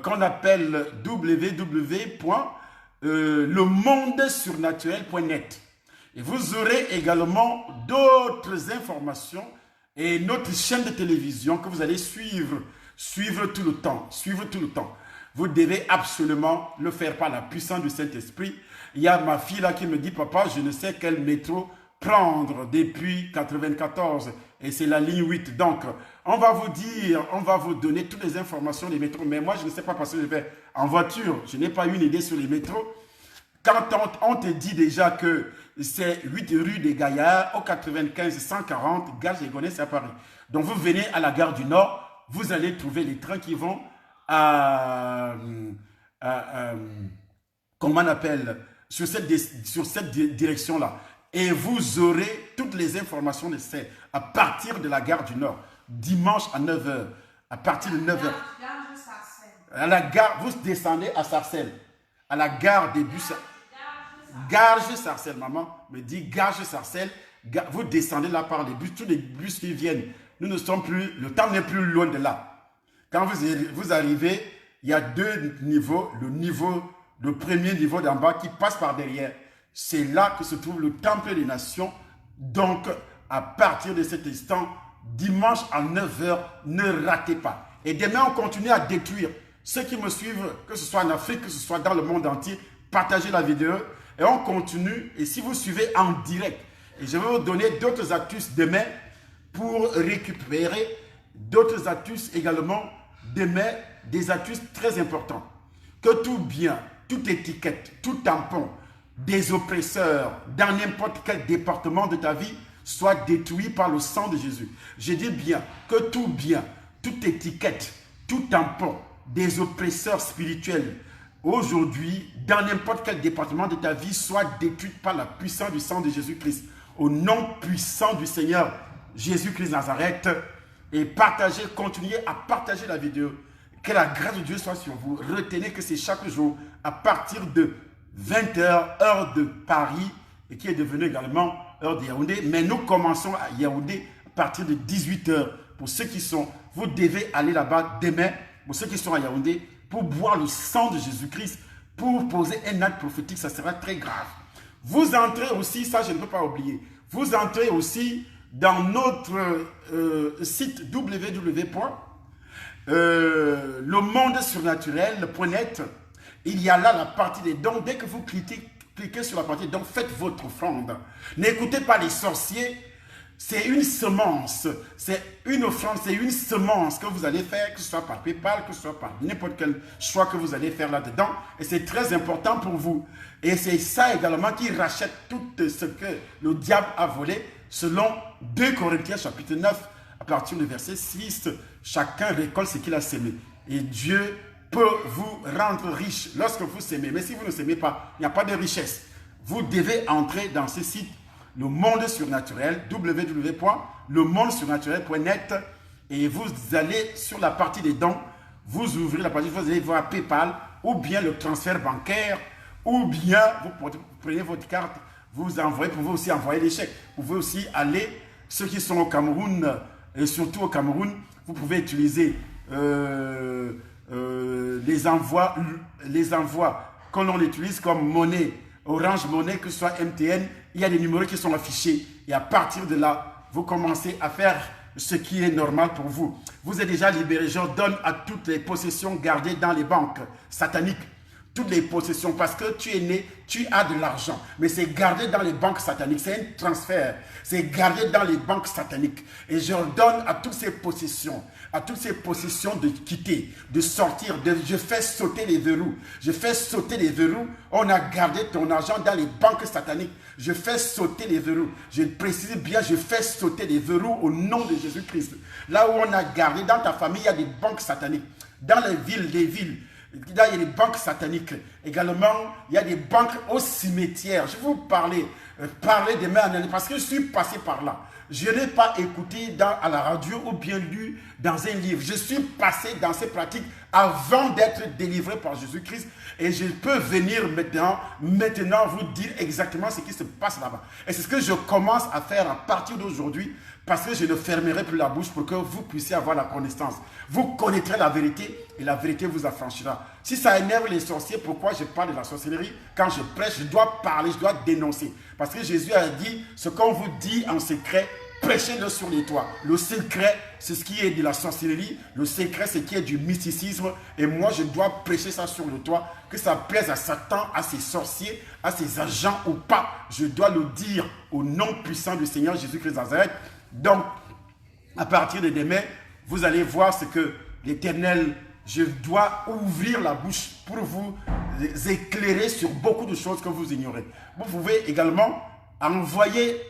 [SPEAKER 1] qu'on appelle www.lemondesurnaturel.net. Et vous aurez également d'autres informations et notre chaîne de télévision que vous allez suivre tout le temps. Vous devez absolument le faire par la puissance du Saint-Esprit. Il y a ma fille là qui me dit, papa, je ne sais quel métro prendre depuis 94 et c'est la ligne 8. Donc, on va vous donner toutes les informations des métros. Mais moi, je ne sais pas parce que je vais en voiture. Je n'ai pas une idée sur les métros. Quand on te dit déjà que c'est 8 rue des Gaillards, au 95 140, gare Gégonais, c'est à Paris. Donc, vous venez à la gare du Nord, vous allez trouver les trains qui vont comment on appelle, sur cette direction-là. Et vous aurez toutes les informations nécessaires à partir de la gare du Nord, dimanche à 9h, à partir de 9h. À la gare, vous descendez à Sarcelles, à la gare des bus. Garges Sarcelles, maman me dit Garges Sarcelles. Vous descendez là par les bus, tous les bus qui viennent. Nous ne sommes plus, le temps n'est plus loin de là. Quand vous arrivez, il y a 2 niveaux. Le premier niveau d'en bas qui passe par derrière. C'est là que se trouve le Temple des Nations. Donc, à partir de cet instant, dimanche à 9h, ne ratez pas. Et demain, on continue à détruire. Ceux qui me suivent, que ce soit en Afrique, que ce soit dans le monde entier, partagez la vidéo. Et on continue. Et si vous suivez en direct, et je vais vous donner d'autres astuces demain pour récupérer d'autres astuces également demain, des astuces très importantes. Que tout bien, toute étiquette, tout tampon, des oppresseurs dans n'importe quel département de ta vie soit détruit par le sang de Jésus. Je dis bien, que tout bien, toute étiquette, tout tampon, des oppresseurs spirituels, aujourd'hui, dans n'importe quel département de ta vie, soit détruit par la puissance du sang de Jésus-Christ. Au nom puissant du Seigneur Jésus-Christ Nazareth. Et partagez, continuez à partager la vidéo. Que la grâce de Dieu soit sur vous. Retenez que c'est chaque jour à partir de 20h, heure de Paris, et qui est devenue également heure de Yaoundé. Mais nous commençons à Yaoundé à partir de 18h. Pour ceux qui sont, vous devez aller là-bas demain, pour ceux qui sont à Yaoundé, pour boire le sang de Jésus-Christ, pour poser un acte prophétique, ça sera très grave. Vous entrez aussi, ça je ne peux pas oublier, vous entrez aussi dans notre site www.lemondesurnaturel.net. Il y a là la partie des dons. Dès que vous cliquez sur la partie dons, faites votre offrande. N'écoutez pas les sorciers. C'est une semence, c'est une offrande, c'est une semence que vous allez faire, que ce soit par PayPal, que ce soit par n'importe quel choix que vous allez faire là-dedans. Et c'est très important pour vous. Et c'est ça également qui rachète tout ce que le diable a volé, selon 2 Corinthiens chapitre 9, à partir du verset 6. Chacun récolte ce qu'il a semé. Et Dieu peut vous rendre riche lorsque vous semez. Mais si vous ne semez pas, il n'y a pas de richesse. Vous devez entrer dans ce site, le monde surnaturel, www.lemondesurnaturel.net, et vous allez sur la partie des dons, vous ouvrez la partie, vous allez voir PayPal, ou bien le transfert bancaire, ou bien vous prenez votre carte, vous envoyez, vous pouvez aussi envoyer des chèques. Vous pouvez aussi aller, ceux qui sont au Cameroun, et surtout au Cameroun, vous pouvez utiliser les envois que l'on utilise comme monnaie, Orange Monnaie, que ce soit MTN, il y a des numéros qui sont affichés. Et à partir de là, vous commencez à faire ce qui est normal pour vous. Vous êtes déjà libéré. J'ordonne à toutes les possessions gardées dans les banques sataniques. Toutes les possessions, parce que tu es né, tu as de l'argent. Mais c'est gardé dans les banques sataniques. C'est un transfert. C'est gardé dans les banques sataniques. Et j'ordonne à toutes ces possessions de quitter, de sortir. Je fais sauter les verrous. Je fais sauter les verrous. On a gardé ton argent dans les banques sataniques. Je fais sauter les verrous. Je précise bien, je fais sauter les verrous au nom de Jésus-Christ. Là où on a gardé, dans ta famille, il y a des banques sataniques. Dans les villes, là, il y a des banques sataniques. Également, il y a des banques au cimetière. Je vais vous parler demain, parce que je suis passé par là. Je n'ai pas écouté à la radio ou bien lu dans un livre. Je suis passé dans ces pratiques avant d'être délivré par Jésus-Christ. Et je peux venir maintenant vous dire exactement ce qui se passe là-bas. Et c'est ce que je commence à faire à partir d'aujourd'hui, parce que je ne fermerai plus la bouche pour que vous puissiez avoir la connaissance. Vous connaîtrez la vérité et la vérité vous affranchira. Si ça énerve les sorciers, pourquoi je parle de la sorcellerie? Quand je prêche, je dois parler, je dois dénoncer. Parce que Jésus a dit, ce qu'on vous dit en secret, prêchez-le sur les toits. Le secret, c'est ce qui est de la sorcellerie. Le secret, c'est ce qui est du mysticisme. Et moi, je dois prêcher ça sur le toit. Que ça plaise à Satan, à ses sorciers, à ses agents ou pas. Je dois le dire au nom puissant du Seigneur Jésus-Christ de Nazareth. Donc, à partir de demain, vous allez voir ce que l'Éternel, je dois ouvrir la bouche pour vous éclairer sur beaucoup de choses que vous ignorez. Vous pouvez également envoyer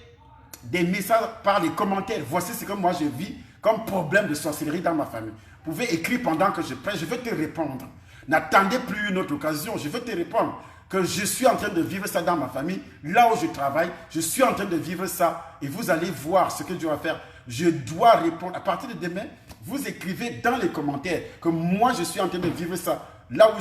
[SPEAKER 1] des messages par les commentaires. Voici ce que moi je vis comme problème de sorcellerie dans ma famille. Vous pouvez écrire pendant que je prêche, je vais te répondre. N'attendez plus une autre occasion, je vais te répondre. Que je suis en train de vivre ça dans ma famille, là où je travaille, je suis en train de vivre ça et vous allez voir ce que Dieu va faire. Je dois répondre. À partir de demain, vous écrivez dans les commentaires que moi je suis en train de vivre ça. Là où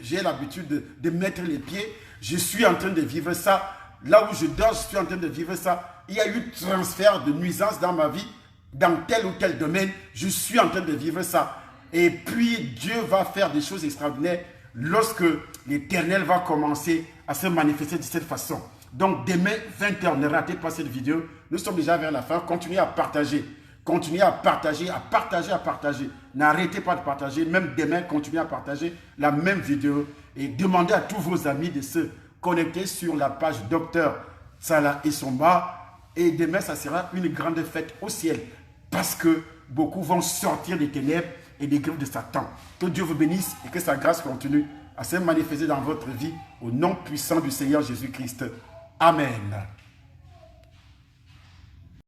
[SPEAKER 1] j'ai l'habitude de mettre les pieds, je suis en train de vivre ça. Là où je dors, je suis en train de vivre ça. Il y a eu transfert de nuisances dans ma vie, dans tel ou tel domaine, je suis en train de vivre ça. Et puis Dieu va faire des choses extraordinaires lorsque l'Éternel va commencer à se manifester de cette façon. Donc demain, 20h, ne ratez pas cette vidéo. Nous sommes déjà vers la fin. Continuez à partager. Continuez à partager, à partager, à partager. N'arrêtez pas de partager. Même demain, continuez à partager la même vidéo. Et demandez à tous vos amis de se connecter sur la page Dr Salah Essomba. Et demain, ça sera une grande fête au ciel. Parce que beaucoup vont sortir des ténèbres et des griffes de Satan. Que Dieu vous bénisse et que sa grâce continue à se manifester dans votre vie au nom puissant du Seigneur Jésus-Christ. Amen.